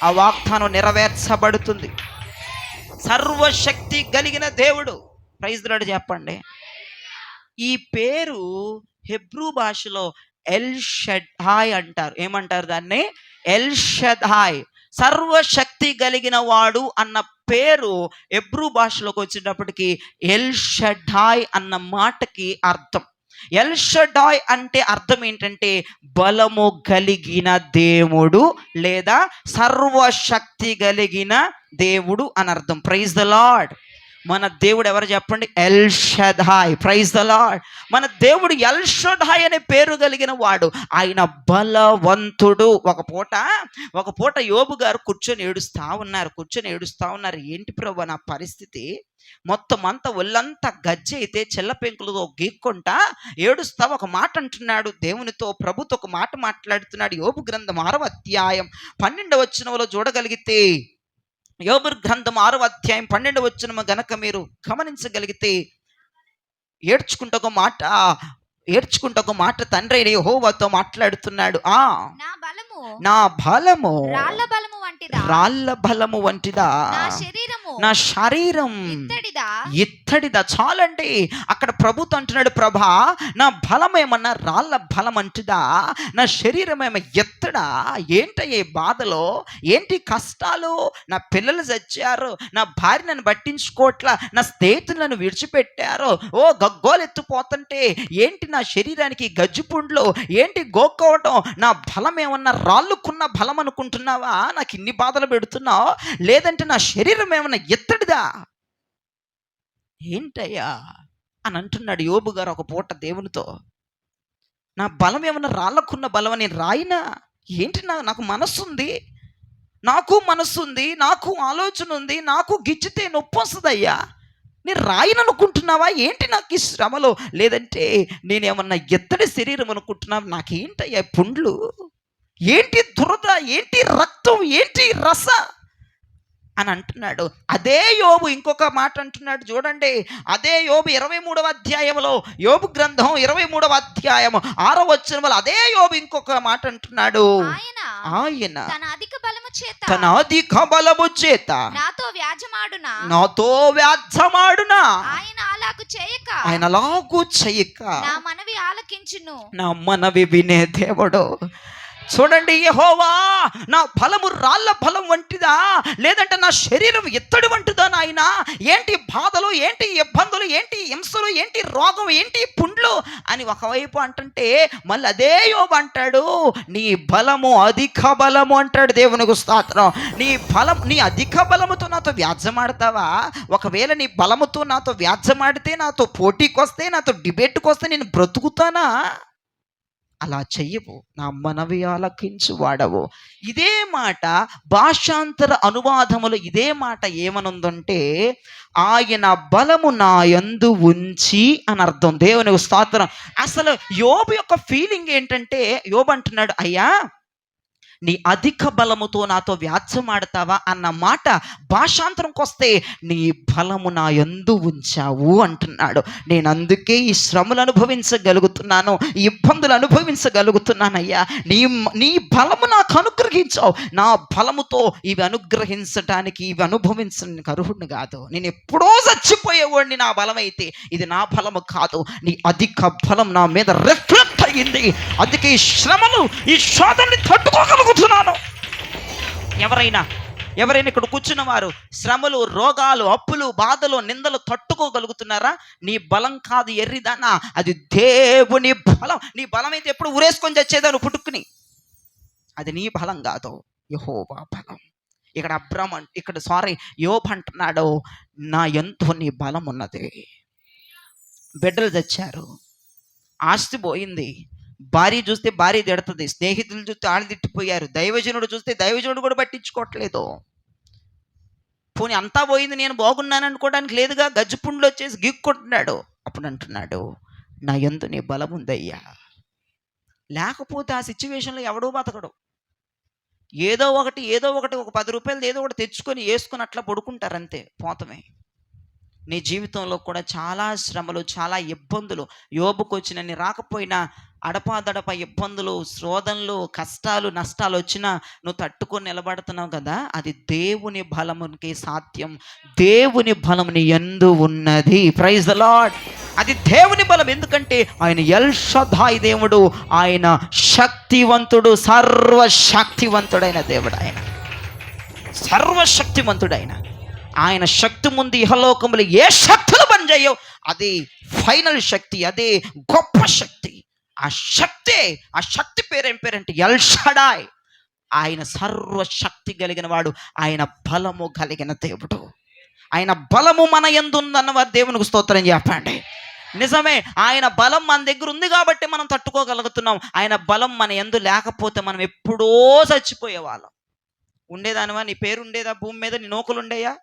ఆ వాగ్దానం నెరవేర్చబడుతుంది. సర్వశక్తి కలిగిన దేవుడు. ప్రైజ్ ది లార్డ్ చెప్పండి. ఈ పేరు హెబ్రూ భాషలో ఎల్ షడ్డాయ్ అంటారు. ఏమంటారు దాన్ని? ఎల్ షడ్డాయ్. సర్వశక్తి కలిగిన వాడు అన్న పేరు హెబ్రూ భాషలోకి వచ్చేటప్పటికి ఎల్ షడ్డాయ్ అన్న మాటకి అర్థం. ఎల్ షడ్డాయ్ అంటే అర్థం ఏంటంటే బలము కలిగిన దేవుడు లేదా సర్వశక్తి కలిగిన దేవుడు అని అర్థం. Praise the Lord. మన దేవుడు ఎవరు చెప్పండి? El Shaddai. Praise the Lord. మన దేవుడు ఎల్ షడ్డాయ్ అనే పేరు కలిగిన వాడు. ఆయన బలవంతుడు. ఒక పూట యోబు గారు కూర్చొని ఏడుస్తూ ఉన్నారు. ఏంటి ప్రభు నా పరిస్థితి? మొత్తం అంతా ఒళ్ళంతా గజ్జి అయితే చెల్ల పెంకులతో గీక్కుంటా ఏడుస్తా ఒక మాట అంటున్నాడు దేవునితో, ప్రభుతో ఒక మాట మాట్లాడుతున్నాడు. యోబు గ్రంథం 6వ అధ్యాయం 12వ వచనంలో చూడగలిగితే, యోబు గ్రంథం 6వ అధ్యాయం 12వ వచనం గనక మీరు గమనించగలిగితే, ఏడ్చుకుంటూ ఒక మాట తండ్రి అయిన యెహోవాతో మాట్లాడుతున్నాడు. నా బలము రాళ్ళ బలము వంటిదా, నా శరీరం ఇత్తడిదా. చాలండి. అక్కడ ప్రభుతో అంటున్నాడు, ప్రభా నా బలం ఏమన్నా రాళ్ళ బలం అంటుదా, నా శరీరం ఏమో ఎత్తడా. ఏంటయ్యే బాధలో, ఏంటి కష్టాలు, నా పిల్లలు చచ్చారు, నా భార్య నన్ను పట్టించుకోవట్లా, నా స్నేహితులు నన్ను విడిచిపెట్టారు, ఓ గగ్గోలు ఎత్తుపోతుంటే ఏంటి నా శరీరానికి గజ్జిపుండ్లు, ఏంటి గోక్కోవటం, నా బలం ఏమన్నా రాళ్ళుకున్న బలం అనుకుంటున్నావా, నాకు ఇన్ని బాధలు పెడుతున్నావు, లేదంటే నా శరీరం ఏమన్నా ఎత్తడిదా ఏంటయ్యా అని అంటున్నాడు యోబు గారు ఒక పూట దేవునితో. నా బలం ఏమన్నా రాళ్ళకున్న బలం అని రాయినా ఏంటి, నాకు మనస్సుంది, నాకు మనస్సుంది, నాకు ఆలోచన ఉంది, నాకు గిచ్చితే నొప్పి వస్తుందయ్యా, నేను రాయననుకుంటున్నావా ఏంటి నాకు ఈ శ్రమలో, లేదంటే నేనేమన్నా ఎత్తడి శరీరం అనుకుంటున్నావా, నాకేంటయ్యా పుండ్లు, ఏంటి దురద, ఏంటి రక్తం, ఏంటి రస అని అంటున్నాడు. అదే యోబు ఇంకొక మాట అంటున్నాడు చూడండి. అదే యోబు 23వ అధ్యాయంలో, యోబు గ్రంథం 23వ అధ్యాయం 6వ వచనంలో అదే యోబు ఇంకొక మాట అంటున్నాడు. ఆయన తన అధిక బలము చేత నాతో వ్యాజ్యమాడునా, ఆయన అలాగు చేయక నా మనవి వినే దేవుడు. చూడండి, యెహోవా నా బలము రాళ్ళ బలం వంటిదా, లేదంటే నా శరీరం ఎత్తడి వంటిదా నాయనా, ఏంటి బాధలు, ఏంటి ఇబ్బందులు, ఏంటి హింసలు, ఏంటి రోగం, ఏంటి పుండ్లు అని ఒకవైపు అంటుంటే, మళ్ళీ అదే యోబు అంటాడు, నీ బలము అధిక బలము అంటాడు. దేవునికి స్తోత్రం. నీ అధిక బలముతో నాతో వ్యాజ్యమాడతావా? ఒకవేళ నీ బలముతో నాతో వ్యాజ్యమాడితే, నాతో పోటీకి వస్తే, నాతో డిబేట్కి వస్తే నేను బ్రతుకుతానా? అలా చెయ్యవు, నా మనవి ఆలకించు వాడవు. ఇదే మాట భాషాంతర అనువాదములు ఇదే మాట ఏమనుందంటే, ఆయన బలము నా యందు ఉంచి అని అర్థం. దేవునికి స్తోత్రం. అసలు యోబు యొక్క ఫీలింగ్ ఏంటంటే, యోబు అంటున్నాడు, అయ్యా నీ అధిక బలముతో నాతో వ్యాజ్యమాడతావా అన్న మాట భాషాంతరంకి వస్తే, నీ బలము నా యందు ఉంచావు అంటున్నాడు. నేను అందుకే ఈ శ్రమలు అనుభవించగలుగుతున్నాను, ఈ ఇబ్బందులు అనుభవించగలుగుతున్నానయ్యా. నీ బలము నాకు అనుగ్రహించావు. నా బలముతో ఇవి అనుగ్రహించటానికి, ఇవి అనుభవించడానికి అర్హుడిని కాదు. నేను ఎప్పుడో చచ్చిపోయేవాడిని నా బలమైతే. ఇది నా బలము కాదు, నీ అధిక బలం నా మీద రిఫ్లెక్ట్ అయ్యింది. అందుకే ఈ శ్రమలు, ఈ శోధనని తట్టుకోగలుగుతున్నాను. ఎవరైనా ఇక్కడ కూర్చున్న వారు శ్రమలు, రోగాలు, అప్పులు, బాధలు, నిందలు తట్టుకోగలుగుతున్నారా? నీ బలం కాదు ఎర్రిదానా, అది దేవుని బలం. నీ బలం అయితే ఎప్పుడు ఊరేసుకొని చచ్చేదాను పుట్టుకుని, అది నీ బలం కాదు, యెహోవా బలం. యోబు అంటున్నాడు, నా ఎంతో నీ బలం ఉన్నది. బిడ్డలు చచ్చారు, ఆస్తి పోయింది, భార్య చూస్తే భార్య తిడుతుంది, స్నేహితులు చూస్తే ఆళ్ళు తిట్టిపోయారు, దైవజనుడు చూస్తే దైవజనుడు కూడా పట్టించుకోవట్లేదు. పోనీ అంతా పోయింది, నేను బాగున్నాను అనుకోవడానికి లేదుగా, గజ్జిపుండ్లు వచ్చేసి గీక్కుంటున్నాడు. అప్పుడు అంటున్నాడు, నా యందు నీ బలం ఉందయ్యా. లేకపోతే ఆ సిచ్యువేషన్లో ఎవడో బతకడు. ఏదో ఒకటి ఒక 10 రూపాయలు ఏదో ఒకటి తెచ్చుకొని వేసుకొని అట్లా పడుకుంటారు, అంతే, పోతమే. నీ జీవితంలో కూడా చాలా శ్రమలు, చాలా ఇబ్బందులు, యోబుకు వచ్చినన్ని రాకపోయినా అడపాదడప ఇబ్బందులు, శోధనలు, కష్టాలు, నష్టాలు వచ్చినా నువ్వు తట్టుకొని నిలబడుతున్నావు కదా, అది దేవుని బలమునికి సాధ్యం. దేవుని బలం నీ యందు ఉన్నది. Praise the lord. అది దేవుని బలం. ఎందుకంటే ఆయన ఎల్ షద్దాయి దేవుడు, ఆయన శక్తివంతుడు, సర్వశక్తివంతుడైన దేవుడు, ఆయన సర్వశక్తివంతుడైన ఆయన శక్తి ముందు ఇహలోకములు ఏ శక్తులు పనిచేయవు. అది ఫైనల్ శక్తి, అదే గొప్ప శక్తి. ఆ శక్తి పేరేం పేరంటే ఎల్ షడాయ్. ఆయన సర్వశక్తి కలిగిన వాడు, ఆయన బలము కలిగిన దేవుడు. ఆయన బలము మన యందు ఉందన్న వారు దేవునికి స్తోత్రం చెప్పండి. నిజమే, ఆయన బలం మన దగ్గర ఉంది కాబట్టి మనం తట్టుకోగలుగుతున్నాం. ఆయన బలం మన యందు లేకపోతే మనం ఎప్పుడో చచ్చిపోయేవాళ్ళం. ఉండేదానివా? నీ పేరు ఉండేదా భూమి మీద? నీ నోకులు ఉండేయా?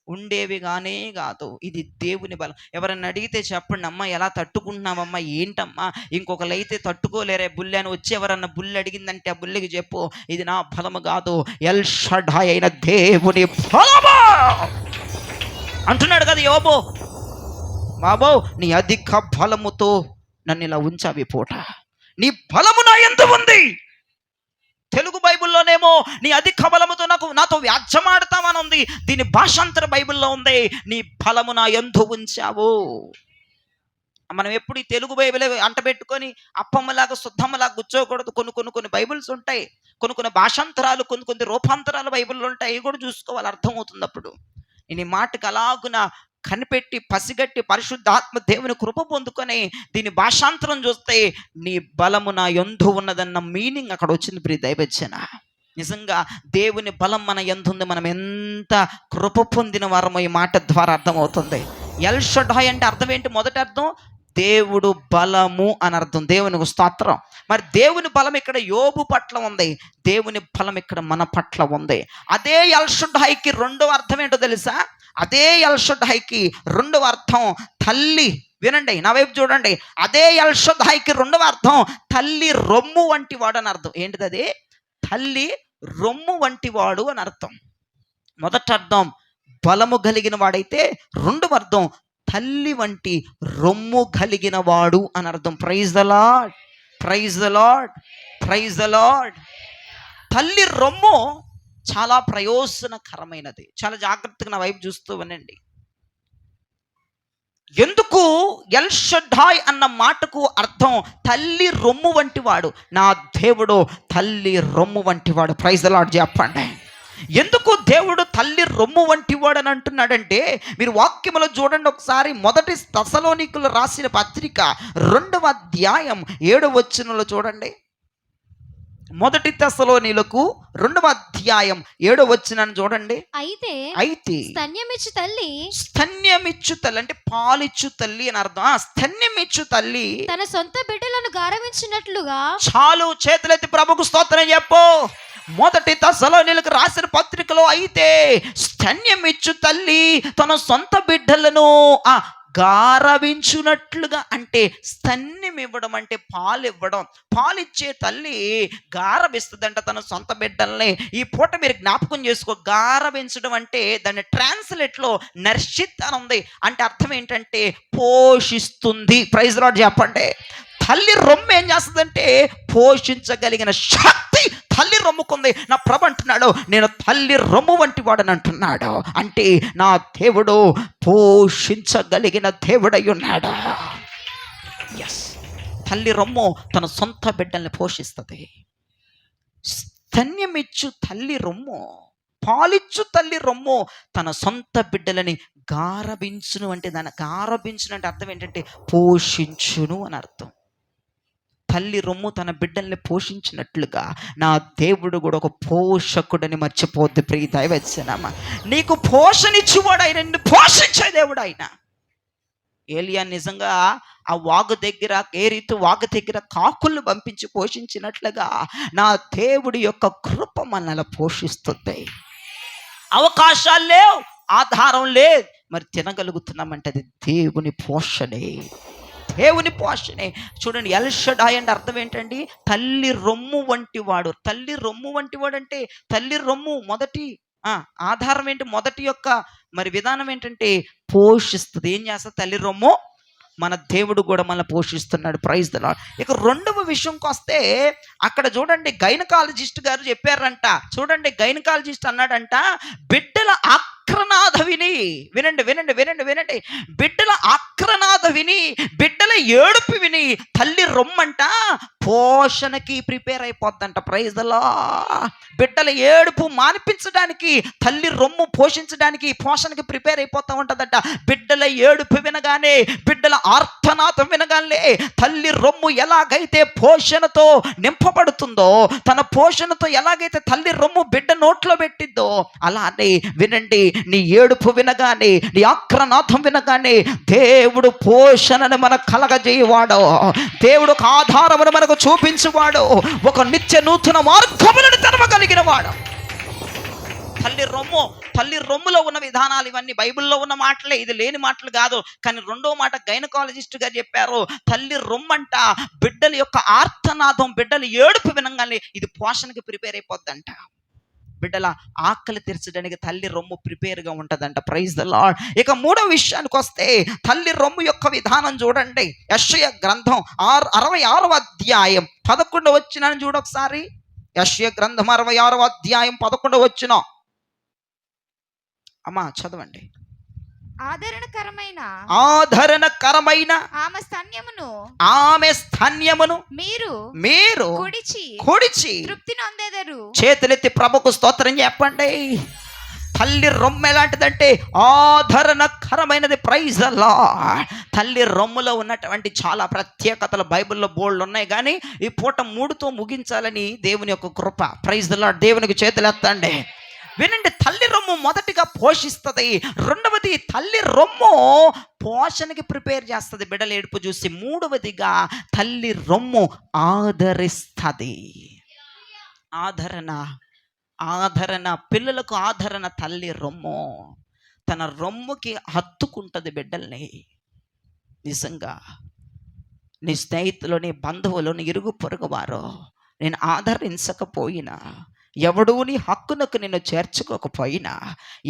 ఉండేవి గానే కాదు. ఇది దేవుని బలం. ఎవరన్నా అడిగితే చెప్పండి, అమ్మ ఎలా తట్టుకుంటున్నావమ్మా, ఏంటమ్మా, ఇంకొకరైతే తట్టుకోలేరే బుల్లి అని వచ్చి ఎవరన్నా బుల్లి అడిగిందంటే ఆ బుల్లికి చెప్పు, ఇది నా బలము కాదు, ఎల్ షడ్డాయ్ అయిన దేవుని బలము అంటున్నాడు కదా యోబు. బాబో, నీ అధిక బలముతో నన్ను ఇలా ఉంచావి పూట, నీ బలము నా యందు ఉంది. తెలుగు బైబిల్లోనేమో నీ అధిక బలముతో నాతో వ్యాజ్యమాడతామని ఉంది. దీని భాషాంతర బైబిల్లో ఉంది, నీ బలము నా యందు ఉంచావు. మనం ఎప్పుడు ఈ తెలుగు బైబిలే అంటబెట్టుకొని అప్పమ్మలాగా శుద్ధమ్మలాగా కూర్చోకూడదు. కొన్ని బైబిల్స్ ఉంటాయి, కొన్ని భాషాంతరాలు, కొన్ని రూపాంతరాలు బైబిల్లో ఉంటాయి. ఇవి కూడా చూసుకోవాలి, అర్థమవుతుంది. అప్పుడు నేను ఈ మాటకు అలాగున కనిపెట్టి పసిగట్టి పరిశుద్ధాత్మ దేవుని కృప పొందుకొని దీని భాషాంతరం చూస్తే నీ బలము నా యందు ఉన్నదన్న మీనింగ్ అక్కడ వచ్చింది. ప్రియ దైవజన, నిజంగా దేవుని బలం మన యందు ఉంది. మనం ఎంత కృప పొందిన వారమో ఈ మాట ద్వారా అర్థమవుతుంది. ఎల్ షడ్డాయ్ అంటే అర్థం ఏంటి? మొదటి అర్థం దేవుడు బలము అని అర్థం. దేవునికి స్తోత్రం. మరి దేవుని బలం ఇక్కడ యోబు పట్ల ఉంది, దేవుని బలం ఇక్కడ మన పట్ల ఉంది. అదే ఎల్ షడ్డాయ్కి రెండవ అర్థం ఏంటో తెలుసా? అదే ఎల్ షడ్డాయ్కి రెండవ అర్థం తల్లి. వినండి, నా వైపు చూడండి. అదే ఎల్ షడ్డాయ్కి రెండవ అర్థం తల్లి రొమ్ము వంటి వాడు అని అర్థం. ఏంటిది అది? తల్లి రొమ్ము వంటి వాడు అని అర్థం. మొదటి అర్థం బలము కలిగిన వాడైతే రెండవ అర్థం తల్లి వంటి రొమ్ము కలిగిన వాడు అని అర్థం. Praise the lord, praise the lord, praise the lord. తల్లి రొమ్ము చాలా ప్రయోజనకరమైనది. చాలా జాగ్రత్తగా నా వైపు చూస్తూ వినండి. ఎందుకు ఎల్ షడ్డాయ్ అన్న మాటకు అర్థం తల్లి రొమ్ము వంటి వాడు. నా దేవుడు తల్లి రొమ్ము వంటి వాడు. ప్రైజ్ ద లార్డ్ చెప్పండి. ఎందుకు దేవుడు తల్లి రొమ్ము వంటి వాడు అని అంటున్నాడంటే, మీరు వాక్యములో చూడండి ఒకసారి. మొదటి తెస్సలోనికయులకు రాసిన పత్రిక 2వ అధ్యాయం 7వ వచనంలో చూడండి. మొదటి తెస్సలోనికయులకు 2వ అధ్యాయం 7వ వచనాన్ని చూడండి. అయితే స్తన్యమిచ్చు తల్లి అంటే పాలిచ్చు తల్లి అని అర్థం. స్తన్యమిచ్చు తల్లి తన సొంత బిడ్డలను గారవించినట్లుగా. చాలు, చేతులెత్తి ప్రభుకు స్తోత్రం చెప్పు. మొదటి తెస్సలోనికయులకు రాసిన పత్రికలో అయితే స్తన్యమిచ్చు తల్లి తన సొంత బిడ్డలను గారవించునట్లుగా, అంటే స్తన్యం ఇవ్వడం అంటే పాలు ఇవ్వడం. పాలిచ్చే తల్లి గారవిస్తుందంట తన సొంత బిడ్డల్ని. ఈ పూట మీరు జ్ఞాపకం చేసుకో. గారవించడం అంటే దాని ట్రాన్స్లేట్లో నర్షిత్ అని ఉంది. అంటే అర్థం ఏంటంటే పోషిస్తుంది. ప్రైజ్ లార్డ్ చెప్పండి. తల్లి రొమ్ము ఏం చేస్తుందంటే పోషించగలిగిన శక్తి తల్లి రొమ్ముకుంది. నా ప్రభు అంటున్నాడు, నేను తల్లి రొమ్ము వంటి వాడని అంటున్నాడు. అంటే నా దేవుడు పోషించగలిగిన దేవుడై ఉన్నాడు. ఎస్, తల్లి రొమ్ము తన సొంత బిడ్డల్ని పోషిస్తుంది. స్తన్యమిచ్చు తల్లి రొమ్ము, పాలిచ్చు తల్లి రొమ్ము తన సొంత బిడ్డలని గారబించును. అంటే దాన్ని గారబించును అంటే అర్థం ఏంటంటే పోషించును అని అర్థం. తల్లి రొమ్ము తన బిడ్డల్ని పోషించినట్లుగా నా దేవుడు కూడా ఒక పోషకుడని మర్చిపోద్ది. ప్రియ దైవజనమా, నీకు పోషణిచ్చువాడు ఆయన, నిన్ను పోషించే దేవుడు ఆయన. ఏలియా నిజంగా ఆ వాగు దగ్గర, ఏరీతు వాగు దగ్గర కాకులు పంపించి పోషించినట్లుగా నా దేవుడి యొక్క కృప మనల్ని పోషిస్తుంది. అవకాశాలు లేవు, ఆధారం లేదు, మరి తినగలుగుతున్నామంటే అది దేవుని పోషణే, దేవుని పోషణే. చూడండి, ఎల్ షడ్డాయ్ అంటే అర్థం ఏంటండి? తల్లి రొమ్ము వంటి వాడు. తల్లి రొమ్ము వంటి వాడు అంటే తల్లి రొమ్ము మొదటి ఆధారం ఏంటి? మొదటి యొక్క మరి విధానం ఏంటంటే పోషిస్తుంది. ఏం చేస్తుంది తల్లి రొమ్ము? మన దేవుడు కూడా మనల్ని పోషిస్తున్నాడు. Praise the lord. ఇక రెండవ విషయంకి వస్తే అక్కడ చూడండి, గైనకాలజిస్ట్ గారు చెప్పారంట. చూడండి, గైనకాలజిస్ట్ అన్నాడంట, బిడ్డల ఆక్రనాథ విని, వినండి వినండి వినండి వినండి, బిడ్డల ఆక్రనాథ విని, బిడ్డల ఏడుపు విని తల్లి రొమ్మంట పోషణకి ప్రిపేర్ అయిపోద్దంట. Praise the Lord. బిడ్డల ఏడుపు మానిపించడానికి తల్లి రొమ్ము పోషించడానికి, పోషణకి ప్రిపేర్ అయిపోతూ ఉంటుందట. బిడ్డల ఏడుపు వినగానే, బిడ్డల ఆర్తనాదం వినగానే తల్లి రొమ్ము ఎలాగైతే పోషణతో నింపబడుతుందో, తన పోషణతో ఎలాగైతే తల్లి రొమ్ము బిడ్డ నోట్లో పెట్టిద్దో, అలానే వినండి, నీ ఏడుపు వినగానే, నీ ఆక్రనాథం వినగానే దేవుడు పోషణను మనకు కలగజేయవాడు, దేవుడు ఒక ఆధారమును మనకు చూపించువాడు, ఒక నిత్య నూతన మార్గములను తెరవగలిగిన వాడు. తల్లి రొమ్ములో ఉన్న విధానాలు ఇవన్నీ బైబిల్లో ఉన్న మాటలే, ఇది లేని మాటలు కాదు. కానీ రెండో మాట గైనకాలజిస్ట్ గారు చెప్పారు, తల్లి రొమ్మంట బిడ్డల యొక్క ఆర్తనాదం, బిడ్డల ఏడుపు వినగానే ఇది పోషణకి ప్రిపేర్ అయిపోద్దంట. బిడ్డల ఆకలి తీర్చడానికి తల్లి రొమ్ము ప్రిపేర్గా ఉంటుందంట. Praise the lord. ఇక మూడో విషయానికి వస్తే తల్లి రొమ్ము యొక్క విధానం చూడండి. యెషయా గ్రంథం 66వ అధ్యాయం 11వ వచనాన్ని చూడొకసారి. యెషయా గ్రంథం 66వ అధ్యాయం 11 అమ్మా చదవండి. ఆదరణకరమైన ఆదరణకరమైన ఆమె స్తన్యమును మీరు మీరు కొడిచి తృప్తి నొందెదరు. చేతులెత్తి ప్రభుకు స్తోత్రం చెప్పండి. తల్లి రొమ్ము ఎలాంటిదంటే ఆదరణకరమైనది. Praise the lord. తల్లి రొమ్ములో ఉన్నటువంటి చాలా ప్రత్యేకతలు బైబిల్లో బోల్డ్ ఉన్నాయి, కానీ ఈ పూట 3తో ముగించాలని దేవుని యొక్క కృప. Praise the lord. దేవునికి చేతులు ఎత్తండి. వినండి, తల్లి రొమ్ము మొదటిగా పోషిస్తుంది. రెండవది, తల్లి రొమ్ము పోషణకి ప్రిపేర్ చేస్తుంది బిడ్డల ఏడుపు చూసి. మూడవదిగా తల్లి రొమ్ము ఆదరిస్తుంది. ఆదరణ పిల్లలకు ఆదరణ తల్లి రొమ్ము. తన రొమ్ముకి హత్తుకుంటుంది బిడ్డల్ని. నిజంగా నీ స్నేహితులు, నీ బంధువులు, నీ ఇరుగు పొరుగు వారు నేను ఆదరించకపోయినా, ఎవడూ నీ హక్కునకు నిన్ను చేర్చుకోకపోయినా,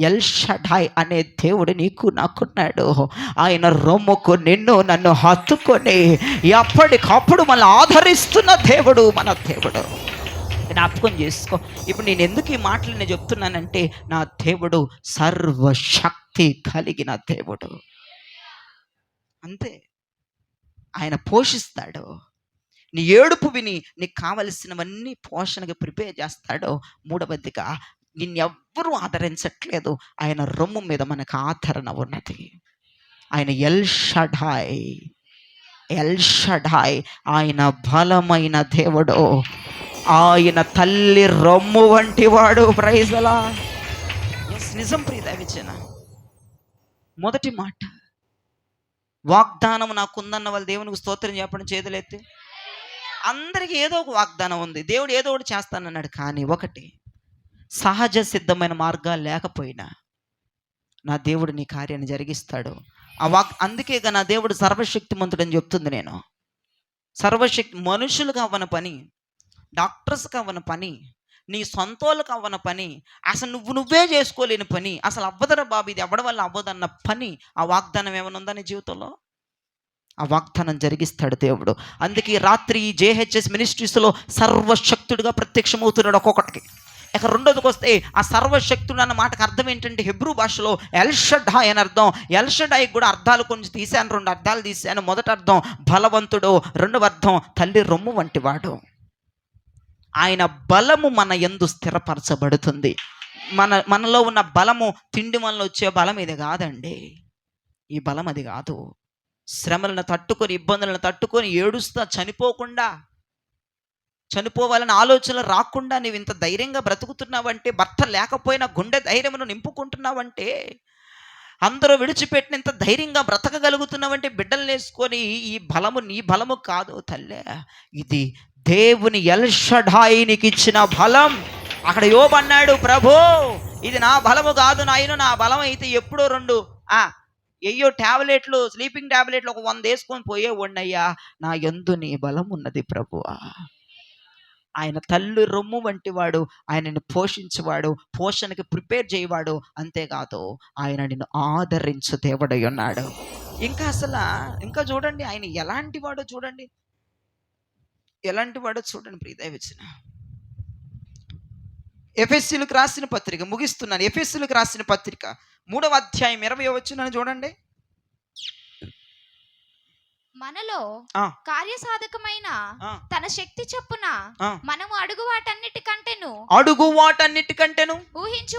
ఎల్ షడాయ్ అనే దేవుడు నీకు నాకున్నాడు. ఆయన రొమ్ముకు నిన్ను నన్ను హత్తుకొని ఎప్పటికప్పుడు మనల్ని ఆదరిస్తున్న దేవుడు మన దేవుడు. జ్ఞాపకం చేసుకో. ఇప్పుడు నేను ఎందుకు ఈ మాటలు నేను చెప్తున్నానంటే, నా దేవుడు సర్వశక్తి కలిగిన దేవుడు. అంతే, ఆయన పోషిస్తాడు. నీ ఏడుపు విని నీకు కావలసినవన్నీ పోషణకి ప్రిపేర్ చేస్తాడు. మూడవదిగా, నిన్నెవ్వరూ ఆదరించట్లేదు, ఆయన రొమ్ము మీద మనకు ఆదరణ ఉన్నది. ఆయన ఎల్ షడాయ్, ఆయన బలమైన దేవుడు. ఆయన తల్లి రొమ్ము వంటి వాడు. Praise the lord. నిజం ప్రియదవిచన. మొదటి మాట, వాగ్దానం నాకుందన్న వాళ్ళు దేవునికి స్తోత్రం చెప్పండి చేతులెత్తి. అందరికీ ఏదో ఒక వాగ్దానం ఉంది, దేవుడు ఏదో ఒకటి చేస్తానన్నాడు. కానీ ఒకటి, సహజ సిద్ధమైన మార్గాలు లేకపోయినా నా దేవుడు నీ కార్యాన్ని జరిగిస్తాడు. అందుకేగా నా దేవుడు సర్వశక్తిమంతుడని చెప్తుంది. నేను సర్వశక్తి మనుషులకు అవ్వని పని, డాక్టర్స్కి అవ్వని పని, నీ సొంతోళ్ళకి అవ్వని పని, అసలు నువ్వే చేసుకోలేని పని, అసలు అవ్వదరా బాబు, ఇది అవ్వడం వల్ల అవ్వదన్న పని, ఆ వాగ్దానం ఏమైనా ఉందా నీ జీవితంలో? ఆ వాగ్దానం జరిగిస్తాడు దేవుడు. అందుకే రాత్రి JHS మినిస్ట్రీస్లో సర్వశక్తుడిగా ప్రత్యక్షమవుతున్నాడు ఒక్కొక్కటికి. ఇక రెండోదికి వస్తే, ఆ సర్వశక్తుడు అన్న మాటకు అర్థం ఏంటంటే, హెబ్రూ భాషలో ఎల్ షడాయ్ అని అర్థం. ఎల్ షడాయ్ కూడా అర్థాలు కొంచెం తీశాను, 2 అర్థాలు తీశాను. మొదటి అర్థం బలవంతుడు, రెండవ అర్థం తల్లి రొమ్ము వంటి వాడు. ఆయన బలము మన యందు స్థిరపరచబడుతుంది. మనలో ఉన్న బలము తిండి వల్ల వచ్చే బలం ఇది కాదండి. ఈ బలం అది కాదు. శ్రమలను తట్టుకొని, ఇబ్బందులను తట్టుకొని, ఏడుస్తా చనిపోవాలని ఆలోచనలు రాకుండా నీవు ఇంత ధైర్యంగా బ్రతుకుతున్నావంటే, భర్త లేకపోయినా గుండె ధైర్యమును నింపుకుంటున్నావంటే, అందరూ విడిచిపెట్టిన ఇంత ధైర్యంగా బ్రతకగలుగుతున్నావంటే, బిడ్డలు వేసుకొని ఈ బలము నీ బలము కాదు తల్లే, ఇది దేవుని ఎల్ షడాయ్ నీకు ఇచ్చిన బలం. అక్కడ యోబు అన్నాడు, ప్రభు ఇది నా బలము కాదు నాయన, నా బలం అయితే ఎప్పుడో 2 టాబ్లెట్లు, స్లీపింగ్ టాబ్లెట్లు ఒక 100 వేసుకొని పోయేవాడినయ్యా. నా యందు నీ బలం ఉన్నది ప్రభువా. ఆయన తల్లి రొమ్ము వంటి వాడు, ఆయనను పోషించేవాడు, పోషణకి ప్రిపేర్ చేయవాడు. అంతేకాదు, ఆయన నిన్ను ఆదరించు దేవుడై ఉన్నాడు. ఇంకా చూడండి, ఆయన ఎలాంటి వాడో చూడండి, ప్రియదైవచన. ఎఫెసీయులకు రాసిన పత్రిక, ముగిస్తున్నాను. ఎఫెసీయులకు రాసిన పత్రిక 3వ అధ్యాయం 20వ వచనం చూడండి. మనలో కార్యసాధకమైన తన శక్తి చొప్పున మనము అడుగు వాటన్నిటికంటేను ఊహించు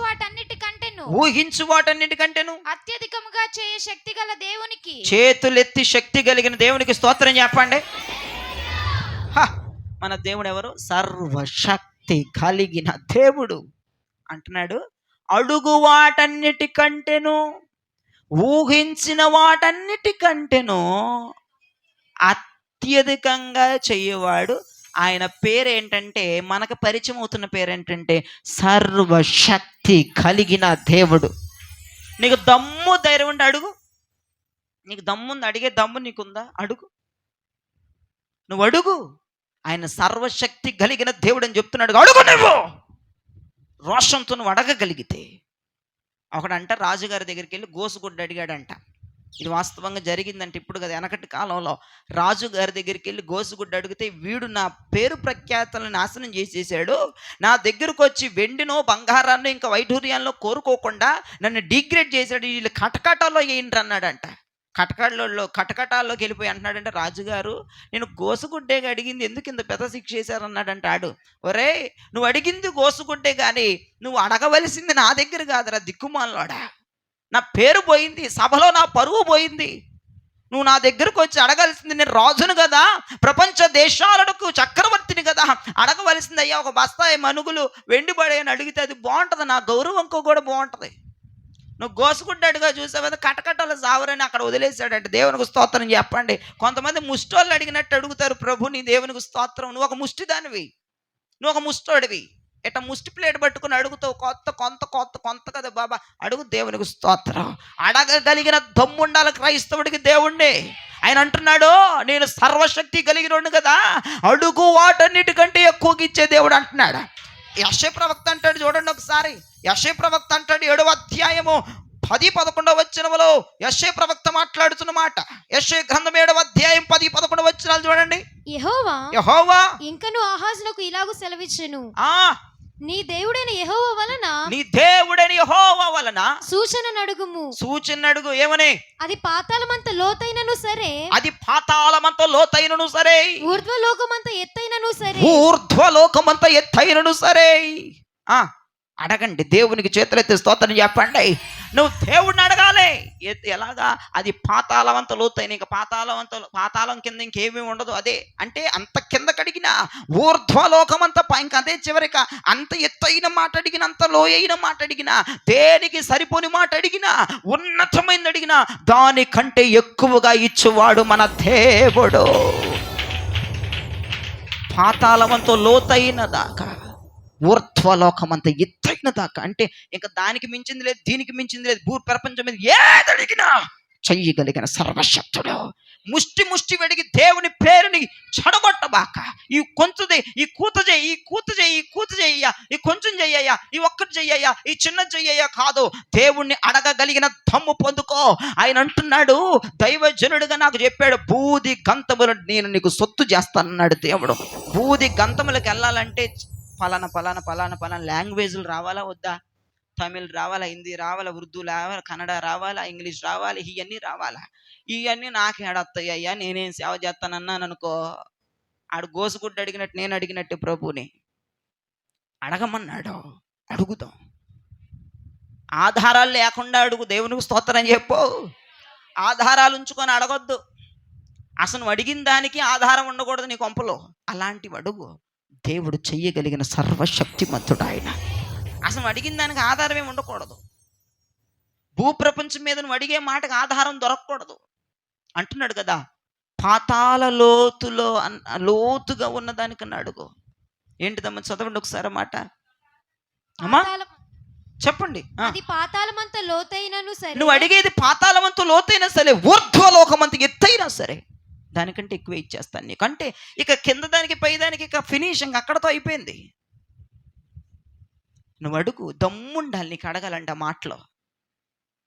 వాటన్నిటికంటేను అత్యధికముగా చేయ శక్తి గల దేవునికి, చేతులెత్తి శక్తి కలిగిన దేవునికి స్తోత్రం చెప్పండి. మన దేవుడు ఎవరు? సర్వశక్తి కలిగిన దేవుడు. అంటున్నాడు, అడుగు వాటన్నిటికంటేను, ఊహించిన వాటన్నిటికంటేను అత్యధికంగా చేయవాడు. ఆయన పేరేంటంటే, మనకు పరిచయం అవుతున్న పేరేంటంటే సర్వశక్తి కలిగిన దేవుడు. నీకు దమ్ము ధైర్యం ఉంటే అడుగు. నీకు దమ్ముంది, అడిగే దమ్ము నీకుందా? అడుగు, నువ్వు అడుగు. ఆయన సర్వశక్తి కలిగిన దేవుడు అని చెప్తున్నాడు. అడుగు. నువ్వు రోషంతో నువ్వు అడగగలిగితే. ఒకడంట రాజుగారి దగ్గరికి వెళ్ళి గోసుగుడ్డ అడిగాడంట. ఇది వాస్తవంగా జరిగిందంటే ఇప్పుడు కదా, వెనకటి కాలంలో రాజు గారి దగ్గరికి వెళ్ళి గోసుగుడ్డ అడిగితే, వీడు నా పేరు ప్రఖ్యాతలను నాశనం చేసేసాడు, నా దగ్గరకు వచ్చి వెండినో బంగారాన్ని ఇంకా వైఢూర్యాల్లో కోరుకోకుండా నన్ను డిగ్రేడ్ చేశాడు, వీళ్ళు కటకటాల్లో ఏంటి అన్నాడంట. కటకటాల్లోకి వెళ్ళిపోయి అంటున్నాడంటే, రాజుగారు నేను గోసుగుడ్డేగా అడిగింది, ఎందుకు ఇంత పెద్ద శిక్ష చేశారన్నాడంట. ఆడు, ఒరే నువ్వు అడిగింది గోసుగుడ్డే కానీ నువ్వు అడగవలసింది నా దగ్గర కాదురా దిక్కుమాలవాడా, నా పేరు పోయింది, సభలో నా పరువు పోయింది, నువ్వు నా దగ్గరకు వచ్చి అడగాల్సింది, నేను రాజును కదా, ప్రపంచ దేశాలకు చక్రవర్తిని కదా, అడగవలసింది అయ్యా ఒక బస్తాయి మనుగులు వెండిబడే అని అడిగితే అది బాగుంటుంది, నా గౌరవంకో కూడా బాగుంటుంది. నువ్వు గోసుగుడ్డాడుగా చూసావు కదా, కటకటాలు సావరని అక్కడ వదిలేశాడంటే. దేవునికి స్తోత్రం చెప్పండి. కొంతమంది ముష్టోళ్ళు అడిగినట్టు అడుగుతారు, ప్రభు నీ దేవునికి స్తోత్రం, నువ్వు ఒక ముష్టిదానివి, నువ్వు ఒక ముష్టోడివి, ఇట్లా ముష్టి ప్లేట్ పట్టుకుని అడుగుతావు, కొంత కదా బాబా, అడుగు, దేవునికి స్తోత్రం. అడగగలిగిన దమ్ముండాలి క్రైస్తవుడికి దేవుణ్ణి. ఆయన అంటున్నాడు, నేను సర్వశక్తి కలిగినోడు కదా, అడుగు వాటన్నిటికంటే ఎక్కువగా ఇచ్చే దేవుడు అంటున్నాడు. యెషయా ప్రవక్త అంటాడు, చూడండి ఒకసారి, యెషయా ప్రవక్త అంటాడు 7వ అధ్యాయము 10-11 వచనములో యెషయా ప్రవక్త మాట్లాడుతున్న మాట. యెషయా గ్రంథం 7వ అధ్యాయం 10-11 వచనాలు చూడండి. యెహోవా ఇంకను ఆహాజునకు ఇలాగు సెలవిచ్చెను, నీ దేవుడైన యెహోవా వలన సూచన నడుగు. ఏమని? అది పాతాళమంత లోతైనను సరే, ఊర్ధ్వలోకమంత ఎత్తైనను సరే. అడగండి, దేవునికి చేతులెత్తి స్తోత్రం చెప్పండి. నువ్వు దేవుడిని అడగాలి. ఎలాగా? అది పాతాళమంత లోతైన, ఇంకా పాతాళం కింద ఇంకేమీ ఉండదు. అదే అంటే అంత కింద కడిగిన ఊర్ధ్వలోకమంతా ఇంకా అదే చివరిక అంత ఎత్తైన మాట అడిగిన, అంత లోయైన మాట అడిగిన, దేనికి సరిపోని మాట అడిగినా, ఉన్నతమైన అడిగినా దానికంటే ఎక్కువగా ఇచ్చేవాడు మన దేవుడు. పాతాళమంతో లోతైన దాకా, ఊర్ధ్వలోకమంత ఎత్తైన దాకా, అంటే ఇంకా దానికి మించింది లేదు, దీనికి మించింది లేదు, భూ ప్రపంచం మీద ఏది అడిగినా చెయ్యగలిగిన సర్వశక్తుడు. ముష్టి వెడిగి దేవుని పేరుని చెడగొట్టబాక. ఈ కొంచెది, ఈ కూత చేయి, ఈ కొంచెం చెయ్యయ్యా, ఈ ఒక్కటి చెయ్యయ్యా, ఈ చిన్న చెయ్యయ్యా కాదు, దేవుణ్ణి అడగగలిగిన దమ్ము పొందుకో. ఆయన అంటున్నాడు, దైవజనుడిగా నాకు చెప్పాడు, బూది గంతములు నేను నీకు సొత్తు చేస్తానన్నాడు దేవుడు. బూది గంతములకు వెళ్ళాలంటే పలానా లాంగ్వేజ్లు రావాలా వద్దా? తమిళ్ రావాలా, హిందీ రావాలా, ఉర్దూ రావాలా, కన్నడ రావాలా, ఇంగ్లీష్ రావాలి, ఇవన్నీ రావాలా? ఇవన్నీ నాకు ఏడొస్తాయ్యా, నేనేం సేవ చేస్తానన్నాను అనుకో, ఆడు గోసుగుడ్డ అడిగినట్టు నేను అడిగినట్టు ప్రభుని అడగమన్నాడు. అడుగుదాం, ఆధారాలు లేకుండా అడుగు, దేవునికి స్తోత్రం చెప్పు. ఆధారాలు ఉంచుకొని అడగొద్దు. అసలు నువ్వు అడిగిన దానికి ఆధారం ఉండకూడదు నీ కొంపలో. అలాంటివి అడుగు. దేవుడు చెయ్యగలిగిన సర్వశక్తిమంతుడు ఆయన. అసలు అడిగిన దానికి ఆధారం ఏమి ఉండకూడదు. భూప్రపంచం మీద నువ్వు అడిగే మాటకు ఆధారం దొరకకూడదు అంటున్నాడు కదా. పాతాళ లోతుగా ఉన్న దానికన్నా అడుగు. ఏంటిదమ్మా, చదవండి ఒకసారి మాట అమ్మా, చెప్పండి. పాతాళమంత లోతైనను సరే, నువ్వు అడిగేది పాతాళమంత లోతైనా సరే, ఊర్ధ్వలోకమంత ఎత్తైనా సరే, దానికంటే ఎక్కువ ఇచ్చేస్తాను నీకు. అంటే ఇక కింద దానికి పై దానికి ఇక ఫినిషింగ్ అక్కడతో అయిపోయింది. నువ్వు అడుగు, దమ్ముండాలి నీకు అడగాలంటే. ఆ మాటలో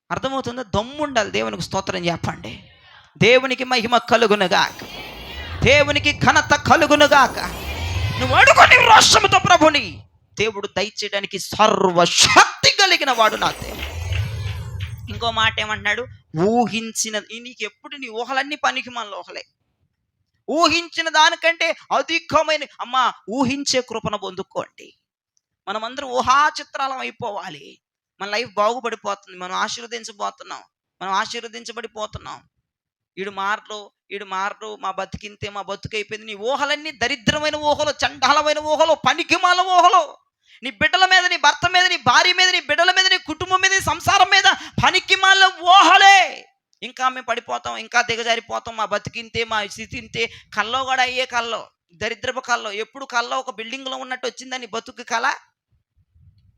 అర్థమవుతుందా? దమ్ముండాలి. దేవునికి స్తోత్రం చెప్పండి. దేవునికి మహిమ కలుగునుగాక, దేవునికి ఘనత కలుగునుగాక. నువ్వు అడుగుని రోషముతో ప్రభుని దేవుడు దయచేయడానికి సర్వశక్తి కలిగిన వాడు నా దేవుడు. ఇంకో మాట ఏమంటున్నాడు? నీకు ఎప్పుడు నీ ఊహలన్నీ పనికి మన ఊహలే. ఊహించిన దానికంటే అధికమైన ఊహించే కృపను పొందుకోండి. మనమందరం ఊహా చిత్రాలం అయిపోవాలి. మన లైఫ్ బాగుపడిపోతుంది. మనం ఆశీర్వదించబడిపోతున్నాం. ఈడు మారరు, మా బతికింతే, మా బతుకైపోయింది. నీ ఊహలన్నీ దరిద్రమైన ఊహలు, చండాలమైన ఊహలు, పనికిమాల ఊహలు. నీ బిడ్డల మీద, నీ భర్త మీద, నీ భార్య మీద, నీ బిడ్డల మీద, నీ కుటుంబం మీద, నీ సంసారం మీద పనికిమాల ఊహలే. ఇంకా మేము పడిపోతాం, ఇంకా దిగజారిపోతాం, మా బతికింతే, మా స్థితి ఇంతే. కల్లో కూడా అయ్యే కల్లో, దరిద్రపు కల్లో. ఎప్పుడు కల్లో ఒక బిల్డింగ్లో ఉన్నట్టు వచ్చిందని బతుకు కళ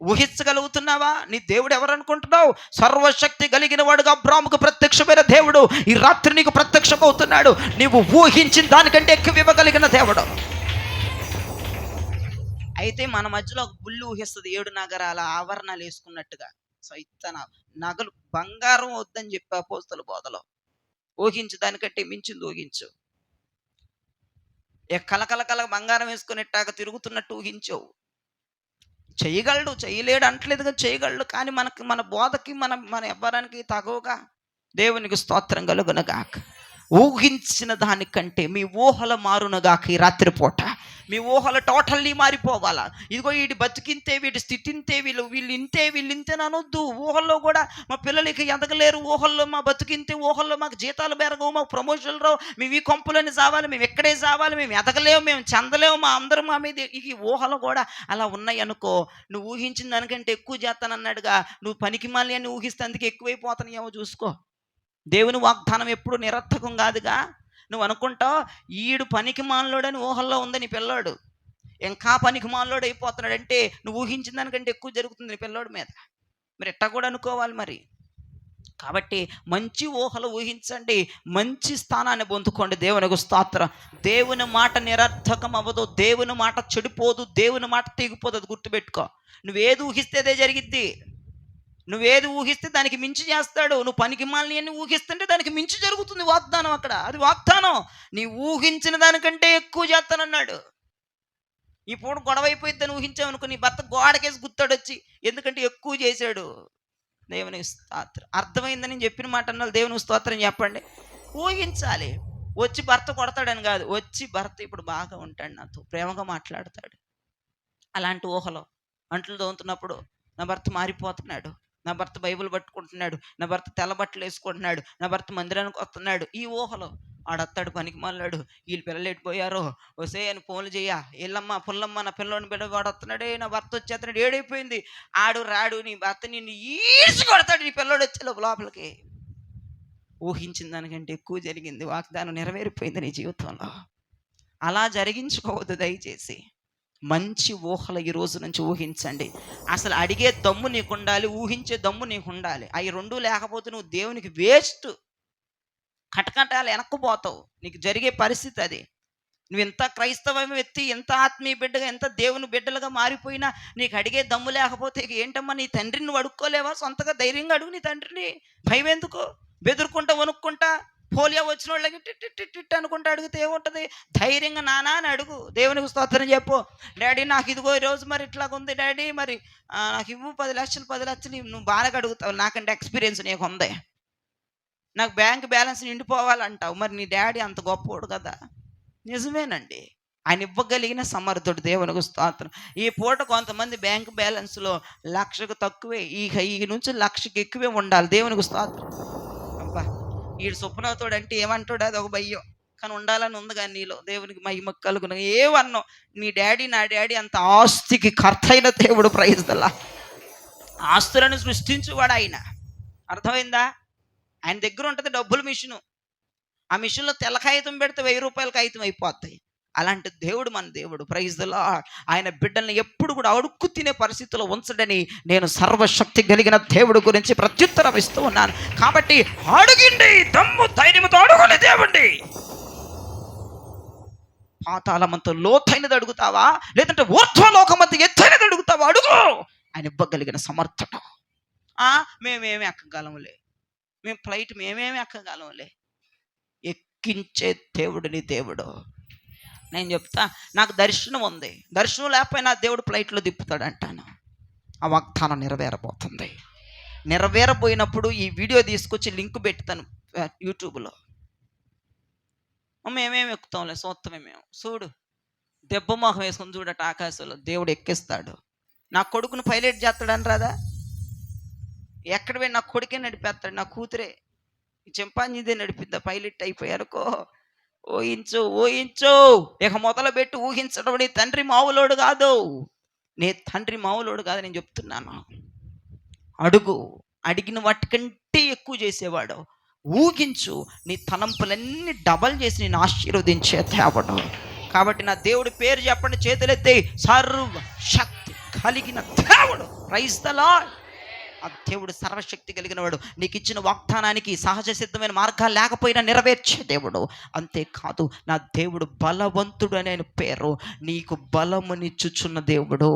ఊహించగలుగుతున్నావా? నీ దేవుడు ఎవరు అనుకుంటున్నావు? సర్వశక్తి కలిగిన వాడుగా అబ్రాహాముకు ప్రత్యక్షమైన దేవుడు ఈ రాత్రి నీకు ప్రత్యక్షమవుతున్నాడు. నీవు ఊహించిన దానికంటే ఎక్కువ ఇవ్వగలిగిన దేవుడు. అయితే మన మధ్యలో ఒక బుల్లి ఊహిస్తుంది 7 నగరాల ఆవరణాలు వేసుకున్నట్టుగా. సైతన నగలు బంగారం వద్దని చెప్పి అపోస్తల బోధలో, ఊహించు, దానికంటే మించింది ఊహించు. కలకల బంగారం వేసుకునేట్టాక తిరుగుతున్నట్టు ఊహించవు. చేయగలడు, చేయలేడు అంటలేదుగా, చేయగలడు. కానీ మన బోధకి మన ఎవ్వరానికి తగవుగా. దేవునికి స్తోత్రం కలుగునగాక. ఊహించిన దానికంటే మీ ఊహల మారునగాక. ఈ రాత్రిపూట మీ ఊహలు టోటల్లీ మారిపోవాలా. ఇదిగో వీడి బతికింతే, వీడి స్థితి ఇంతే, వీళ్ళు ఇంతే అనొద్దు. ఊహల్లో కూడా మా పిల్లలకి ఎదగలేరు, ఊహల్లో మా బతికింతే, ఊహల్లో మాకు జీతాలు పెరగవు, మాకు ప్రమోషన్లు రావు, మేము ఈ కొంపలని చావాలి, మేము ఎక్కడే చావాలి, మేము ఎదగలేము, మేము చెందలేము, అందరం మా మీద ఈ ఊహలు కూడా అలా ఉన్నాయి అనుకో. నువ్వు ఊహించిన దానికంటే ఎక్కువ చేస్తానన్నాడుగా. నువ్వు పనికి మాలి అని ఊహిస్తే అందుకే ఎక్కువైపోతానేమో చూసుకో. దేవుని వాగ్దానం ఎప్పుడు నిరర్థకం కాదుగా. నువ్వు అనుకుంటావు ఈడు పనికి మాలోడని ఊహల్లో ఉంది నీ పిల్లోడు, ఇంకా పనికి మాలోడు అయిపోతున్నాడు అంటే నువ్వు ఊహించిన దానికంటే ఎక్కువ జరుగుతుంది నీ పిల్లోడి మీద. మరి ఎట్టా కూడా అనుకోవాలి మరి. కాబట్టి మంచి ఊహలు ఊహించండి, మంచి స్థానాన్ని పొందుకోండి. దేవునికి స్తోత్రం. దేవుని మాట నిరర్థకం అవ్వదు, దేవుని మాట చెడిపోదు, దేవుని మాట తెగిపోదు. అది గుర్తుపెట్టుకో. నువ్వేది ఊహిస్తే అదే జరిగిద్ది. నువ్వేది ఊహిస్తే దానికి మించి చేస్తాడు. నువ్వు పనికి మాలిని అని ఊహిస్తుంటే దానికి మించి జరుగుతుంది వాగ్దానం. అక్కడ అది వాగ్దానం. నీ ఊహించిన దానికంటే ఎక్కువ చేస్తానన్నాడు. ఈ పూట గొడవ అయిపోయిద్దని ఊహించామనుకో, నీ భర్త గోడకేసి గుర్తాడు వచ్చి, ఎందుకంటే ఎక్కువ చేశాడు. దేవునికి స్తోత్రం. అర్థమైందని చెప్పిన మాట అన్నారు. దేవునికి స్తోత్రం చెప్పండి. ఊహించాలి. వచ్చి భర్త కొడతాడని కాదు, వచ్చి భర్త ఇప్పుడు బాగా ఉంటాడు, నాతో ప్రేమగా మాట్లాడతాడు. అలాంటి ఊహలో అంట్లు తోముతున్నప్పుడు నా భర్త మారిపోతున్నాడు, నా భర్త బైబిల్ పట్టుకుంటున్నాడు, నా భర్త తెల్ల బట్టలు వేసుకుంటున్నాడు, నా భర్త మందిరానికి వస్తున్నాడు, ఈ ఊహలో ఆడొస్తాడు పనికి మాలాడు. వీళ్ళు పిల్లలు ఎట్టిపోయారో వసే అని ఫోన్లు చెయ్య, ఎల్లమ్మ పుల్లమ్మ నా పిల్లోని బిడ్డ వాడు వస్తున్నాడే, నా భర్త వచ్చేస్తున్నాడు, ఏడైపోయింది, ఆడు రాడు, నీ భర్త నిన్ను ఈడ్చి కొడతాడు, నీ పిల్లోడు వచ్చే లోపలికి. ఊహించిన దానికంటే ఎక్కువ జరిగింది, వాగ్దానం నెరవేరిపోయింది నీ జీవితంలో. అలా జరిగించుకోవద్దు దయచేసి. మంచి ఊహలు ఈ రోజు నుంచి ఊహించండి. అసలు అడిగే దమ్ము నీకు ఉండాలి, ఊహించే దమ్ము నీకు ఉండాలి. అవి రెండూ లేకపోతే నువ్వు దేవునికి వేస్ట్. కటకటాలు వెనక్కిపోతావు. నీకు జరిగే పరిస్థితి అది. నువ్వు ఎంత క్రైస్తవం ఎత్తి, ఎంత ఆత్మీయ బిడ్డగా, ఎంత దేవుని బిడ్డలుగా మారిపోయినా నీకు అడిగే దమ్ము లేకపోతే ఏంటమ్మా? నీ తండ్రిని నువ్వు అడుక్కోలేవా? సొంతగా ధైర్యంగా అడుగు నీ తండ్రిని. భయం ఎందుకు? బెదురుకుంటా వణుక్కుంటా పోలియో వచ్చిన వాళ్ళకి టిట్ అనుకుంటా అడిగితే ఏముంటుంది? ధైర్యంగా నానా అని అడుగు. దేవునికి స్తోత్రం చెప్పు. డాడీ నాకు ఇదిగో ఈరోజు మరి ఇట్లాగుంది డాడీ, మరి నాకు ఇవ్వు 10 లక్షలు నువ్వు బాగా అడుగుతావు, నాకంటే ఎక్స్పీరియన్స్ నీకు ఉంది, నాకు బ్యాంక్ బ్యాలెన్స్ నిండిపోవాలంటావు. మరి నీ డాడీ అంత గొప్పోడు కదా. నిజమేనండి, ఆయన ఇవ్వగలిగిన సమర్థుడు. దేవునికి స్తోత్రం. ఈ పూట కొంతమంది బ్యాంక్ బ్యాలెన్స్లో 1,00,000కు తక్కువే, ఈ నుంచి 1,00,000కి ఎక్కువే ఉండాలి. దేవునికి స్తోత్రం. అబ్బా, వీడు సుప్నవుతాడు అంటే ఏమంటాడు? అది ఒక భయం, కానీ ఉండాలని ఉంది కానీ నీలో. దేవునికి మహిమ కలుగును. ఏమన్నావు? నీ డాడీ నా డాడీ అంత ఆస్తికి కర్త అయిన దేవుడు. Praise the lord. ఆస్తులను సృష్టించువాడు ఆయన. అర్థమైందా? ఆయన దగ్గర ఉంటుంది డబ్బుల మిషను. ఆ మిషన్లో తెల్ల కాగితం పెడితే 1000 రూపాయల కాగితం అయిపోతాయి. అలాంటి దేవుడు మన దేవుడు. Praise the lord. ఆయన బిడ్డల్ని ఎప్పుడు కూడా అడుక్కు తినే పరిస్థితిలో ఉంచడని నేను సర్వశక్తి కలిగిన దేవుడు గురించి ప్రత్యుత్తరం ఇస్తూ ఉన్నాను. కాబట్టి అడుగిండి, దమ్ము ధైర్యంతో అడుగుని దేవుండి. పాతాళమంత లోతైనది అడుగుతావా, లేదంటే ఊర్ధ్వలోకమంత ఎత్తైనది అడుగుతావా? అడుగు. ఆయన ఇవ్వగలిగిన సమర్థత. మేమేమి ఎక్కగలంలే, మేము ఫ్లైట్ మేమేమి ఎక్కగలంలే. ఎక్కించే దేవుడు నీ దేవుడు. నేను చెప్తా, నాకు దర్శనం ఉంది, దర్శనం లేకపోయినా దేవుడు ఫ్లైట్లో తిప్పుతాడు అంటాను. ఆ వాగ్దానం నెరవేరబోతుంది. నెరవేరబోయినప్పుడు ఈ వీడియో తీసుకొచ్చి లింక్ పెడతాను యూట్యూబ్లో. మేమేమి ఎక్కుతాంలే, సొత్తమే మేము. చూడు, దెబ్బ మొహం వేసుకొని చూడట ఆకాశంలో దేవుడు ఎక్కిస్తాడు. నా కొడుకును పైలట్ చేస్తాడని రాదా? ఎక్కడ పోయి నా కొడుకే నడిపేస్తాడు, నా కూతురే చింపాంజీదే నడిపిద్దా పైలట్ అయిపోయారుకో. ఊహించు ఇక మొదలుపెట్టి ఊహించడం. నీ తండ్రి మావులోడు కాదు, నీ తండ్రి మావులోడు కాదు, నేను చెప్తున్నాను. అడుగు, అడిగిన వాటికంటే ఎక్కువ చేసేవాడు. ఊహించు, నీ తలంపులన్నీ డబల్ చేసి నేను ఆశీర్వదించే తేవడం. కాబట్టి నా దేవుడి పేరు చెప్పండి, చేతులెత్తి. సర్వశక్తి కలిగిన దేవుడు. Praise the lord. ఆ దేవుడు సర్వశక్తి కలిగిన వాడు. నీకు ఇచ్చిన వాగ్దానానికి సహజ సిద్ధమైన మార్గాలు లేకపోయినా నెరవేర్చే దేవుడు. అంతేకాదు, నా దేవుడు బలవంతుడు అనే పేరు. నీకు బలమునిచ్చుచున్న దేవుడు,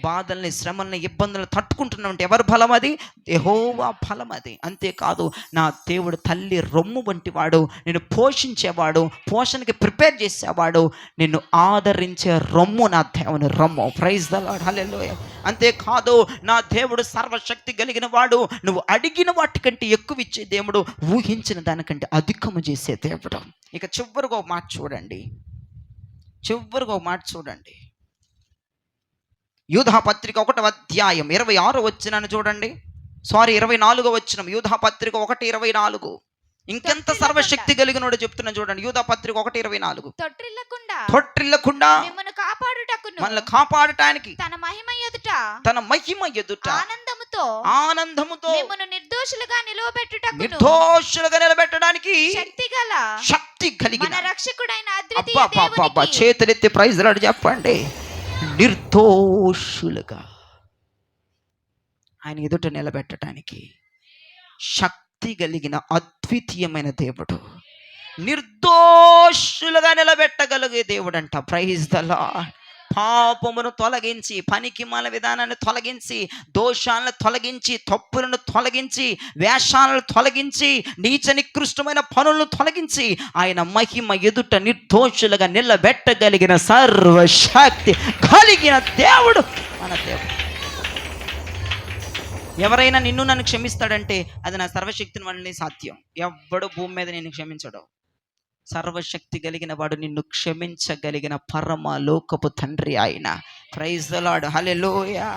బాధల్ని, శ్రమల్ని, ఇబ్బందులను తట్టుకుంటున్నామంటే ఎవరి బలం అది? యెహోవా బలం అది. అంతేకాదు నా దేవుడు తల్లి రొమ్ము వంటి వాడు, నిన్ను పోషించేవాడు, పోషణకి ప్రిపేర్ చేసేవాడు, నిన్ను ఆదరించే రొమ్ము నా దేవుని రొమ్ము. ప్రైజ్ ద లార్డ్, హల్లెలూయా. అంతేకాదు నా దేవుడు సర్వశక్తి కలిగిన వాడు, నువ్వు అడిగిన వాటికంటే ఎక్కువ ఇచ్చే దేవుడు, ఊహించిన దానికంటే అధికము చేసే దేవుడు. ఇక చివరిగా ఒక మాట చూడండి, యూదా పత్రిక 1వ అధ్యాయం 26వ వచనాన్ని చూడండి. 24వ వచనం, యూదా పత్రిక 1:24. ఇంకెంత సర్వశక్తి కలిగినోడు చెప్తున్నా చూడండి. యూదా పత్రిక 1:24. తొట్టిల్లకుండా మనల్ని కాపాడటానికి తన మహిమ ఎదుట ఆనందముతో నిర్దోషులుగా నిలబెట్టడానికి శక్తి కలిగిన అబ్బా చేతులెత్తి ప్రైజ్ లార్డ్ చెప్పండి. నిర్దోషులుగా ఆయన ఎదుట నిలబెట్టడానికి శక్తి కలిగిన అద్వితీయమైన దేవుడు, నిర్దోషులుగా నిలబెట్టగలిగే దేవుడు అంట. Praise the lord. పాపమును తొలగించి, పనికిమాల విధానాన్ని తొలగించి, దోషాలను తొలగించి, తప్పులను తొలగించి, వేషాలను తొలగించి, నీచ నికృష్టమైన పనులను తొలగించి ఆయన మహిమ ఎదుట నిర్దోషులుగా నిలబెట్టగలిగిన సర్వశక్తి కలిగిన దేవుడు మన దేవుడు. ఎవరైనా నిన్ను నన్ను క్షమిస్తాడంటే అది నా సర్వశక్తిని వల్లనే సాధ్యం. ఎవ్వడు భూమి మీద నిన్ను క్షమించడు. సర్వశక్తి కలిగిన వాడు నిన్ను క్షమించగలిగిన పరమలోకపు తండ్రి ఆయన. ప్రైజ్ ద లార్డ్, హల్లెలూయా,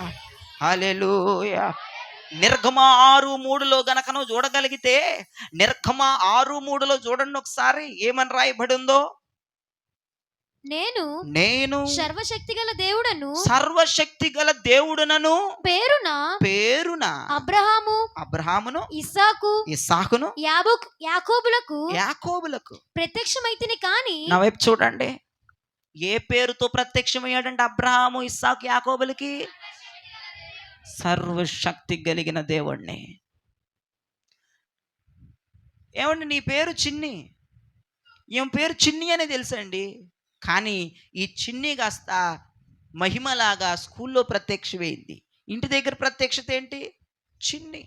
హల్లెలూయా. నిర్గమ 6:3 గనక నువ్వు చూడగలిగితే, నిర్గమ 6:3 చూడండి ఒకసారి, ఏమని రాయబడి ఉందో. నేను సర్వశక్తి గల దేవుడను పేరున అబ్రహామును ఇస్సాకును యాకోబులకు ప్రత్యక్షమైతిని. కానీ నా వైపు చూడండి, ఏ పేరుతో ప్రత్యక్షమయ్యాడంటే అబ్రహాము, ఇస్సాకు, యాకోబులకి? సర్వశక్తి కలిగిన దేవుణ్ణి. ఏమండి, నీ పేరు చిన్ని, ఈమె పేరు చిన్ని అనే తెలుసండి. కానీ ఈ చిన్ని కాస్త మహిమలాగా స్కూల్లో ప్రత్యక్షమైంది. ఇంటి దగ్గర ప్రత్యక్షత ఏంటి? చిన్ని.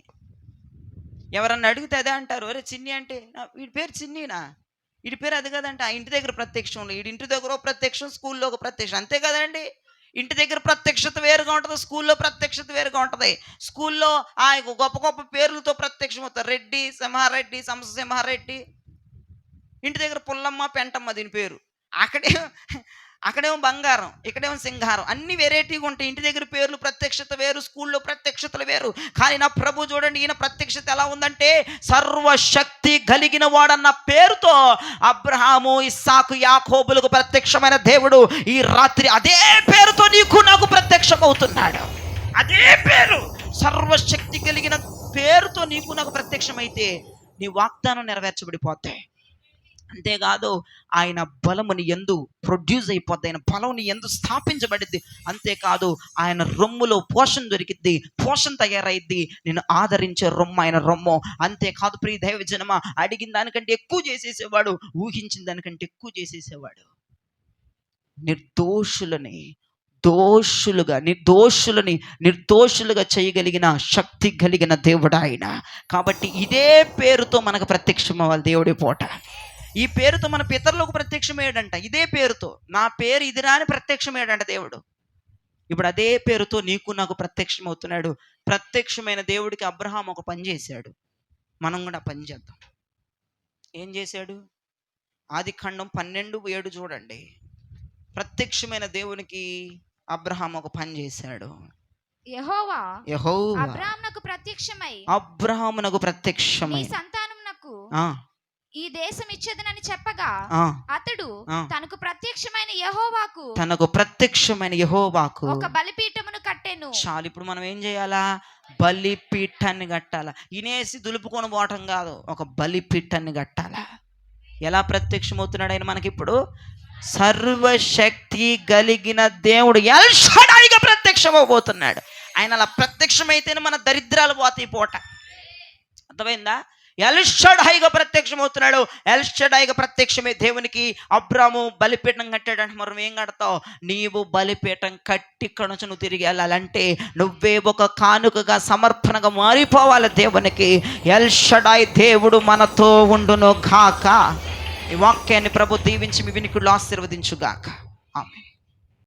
ఎవరన్నా అడిగితే అదే అంటారు, అరే చిన్ని అంటే వీడి పేరు చిన్నీనా, వీడి పేరు అది కదంటే. ఆ ఇంటి దగ్గర ప్రత్యక్షం, వీడి ఇంటి దగ్గర ఒక ప్రత్యక్షం, స్కూల్లో ఒక ప్రత్యక్షం, అంతే కదండి. ఇంటి దగ్గర ప్రత్యక్షత వేరుగా ఉంటుంది, స్కూల్లో ప్రత్యక్షత వేరుగా ఉంటుంది. స్కూల్లో ఆ గొప్ప గొప్ప పేర్లతో ప్రత్యక్షం అవుతారు. రెడ్డి, సింహారెడ్డి, సంసింహారెడ్డి. ఇంటి దగ్గర పుల్లమ్మ, పెంటమ్మ దీని పేరు. అక్కడేమో బంగారం, ఇక్కడేమో సింగారం, అన్ని వెరైటీగా ఉంటాయి. ఇంటి దగ్గర పేర్లు ప్రత్యక్షత వేరు, స్కూల్లో ప్రత్యక్షతలు వేరు. కానీ నా ప్రభు చూడండి, ఈయన ప్రత్యక్షత ఎలా ఉందంటే సర్వశక్తి కలిగిన వాడన్న పేరుతో అబ్రహాము, ఇస్సాకు, యాకోబులకు ప్రత్యక్షమైన దేవుడు ఈ రాత్రి అదే పేరుతో నీకు నాకు ప్రత్యక్షమవుతున్నాడు. అదే పేరు, సర్వశక్తి కలిగిన పేరుతో నీకు నాకు ప్రత్యక్షమైతే నీ వాగ్దానం నెరవేర్చబడిపోతాయి. అంతేకాదు ఆయన బలముని యందు ప్రొడ్యూస్ అయిపోద్ది, ఆయన బలముని యందు స్థాపించబడిద్ది. అంతేకాదు ఆయన రొమ్ములో పోషణ దొరికిద్ది, పోషణ తయారైద్ది, నేను ఆదరించే రొమ్ము ఆయన రొమ్ము. అంతేకాదు ప్రియ దైవజనమా, అడిగిన దానికంటే ఎక్కువ చేసేసేవాడు, ఊహించిన దానికంటే ఎక్కువ చేసేసేవాడు. నిర్దోషులుగా చేయగలిగిన శక్తి కలిగిన దేవుడు ఆయన. కాబట్టి ఇదే పేరుతో మనకు ప్రత్యక్షం అవ్వాలి దేవుడి పూట. ఈ పేరుతో మన పితరులకు ప్రత్యక్షమయ్యాడంట. ఇదే పేరుతో నా పేరు ఇదిరా అని ప్రత్యక్షమయ్యాడంట దేవుడు. ఇప్పుడు అదే పేరుతో నీకు నాకు ప్రత్యక్షమవుతున్నాడు. ప్రత్యక్షమైన దేవుడికి అబ్రహాం ఒక పని చేశాడు, మనం కూడా పని చేద్దాం. ఏం చేశాడు? ఆదికాండం 12:7 చూడండి. ప్రత్యక్షమైన దేవునికి అబ్రహాం ఒక పని చేశాడు. యెహోవా అబ్రహామునకు ప్రత్యక్షమై నీ సంతానమునకు ఈ దేశం ఇచ్చేదనని చెప్పగా అతడు తనకు ప్రత్యక్షమైన యెహోవాకు ఒక బలిపీఠమును కట్టెను. చాలు, ఇప్పుడు మనం ఏం చేయాలా? బలిపీఠాన్ని కట్టాలా. ఇనేసి దులుపుకొని పోవటం కాదు, ఒక బలిపీఠాన్ని కట్టాలా. ఎలా ప్రత్యక్షమవుతున్నాడు ఆయన మనకిప్పుడు? సర్వశక్తి కలిగిన దేవుడు ఎల్ షడాయిగా ప్రత్యక్షమవబోతున్నాడు. ఆయన అలా ప్రత్యక్షమైతేనే మన దరిద్రాలు పోతాయి పూట. అర్థమైందా? ఎల్షడాయిగా ప్రత్యక్షమవుతున్నాడు. ఎల్షడాయిగా ప్రత్యక్షమే దేవునికి అబ్రాము బలిపీఠం కట్టాడంటే మనం ఏం కడతావు? నీవు బలిపీఠం కట్టి కనుచు నువ్వు తిరిగి వెళ్ళాలంటే నువ్వే ఒక కానుకగా సమర్పణగా మారిపోవాలి దేవునికి. ఎల్షడాయి దేవుడు మనతో ఉండును గాక. ఈ వాక్యాన్ని ప్రభు దీవించి మీ వినికిడిలో ఆశీర్వదించుగాక. ఆమేన్.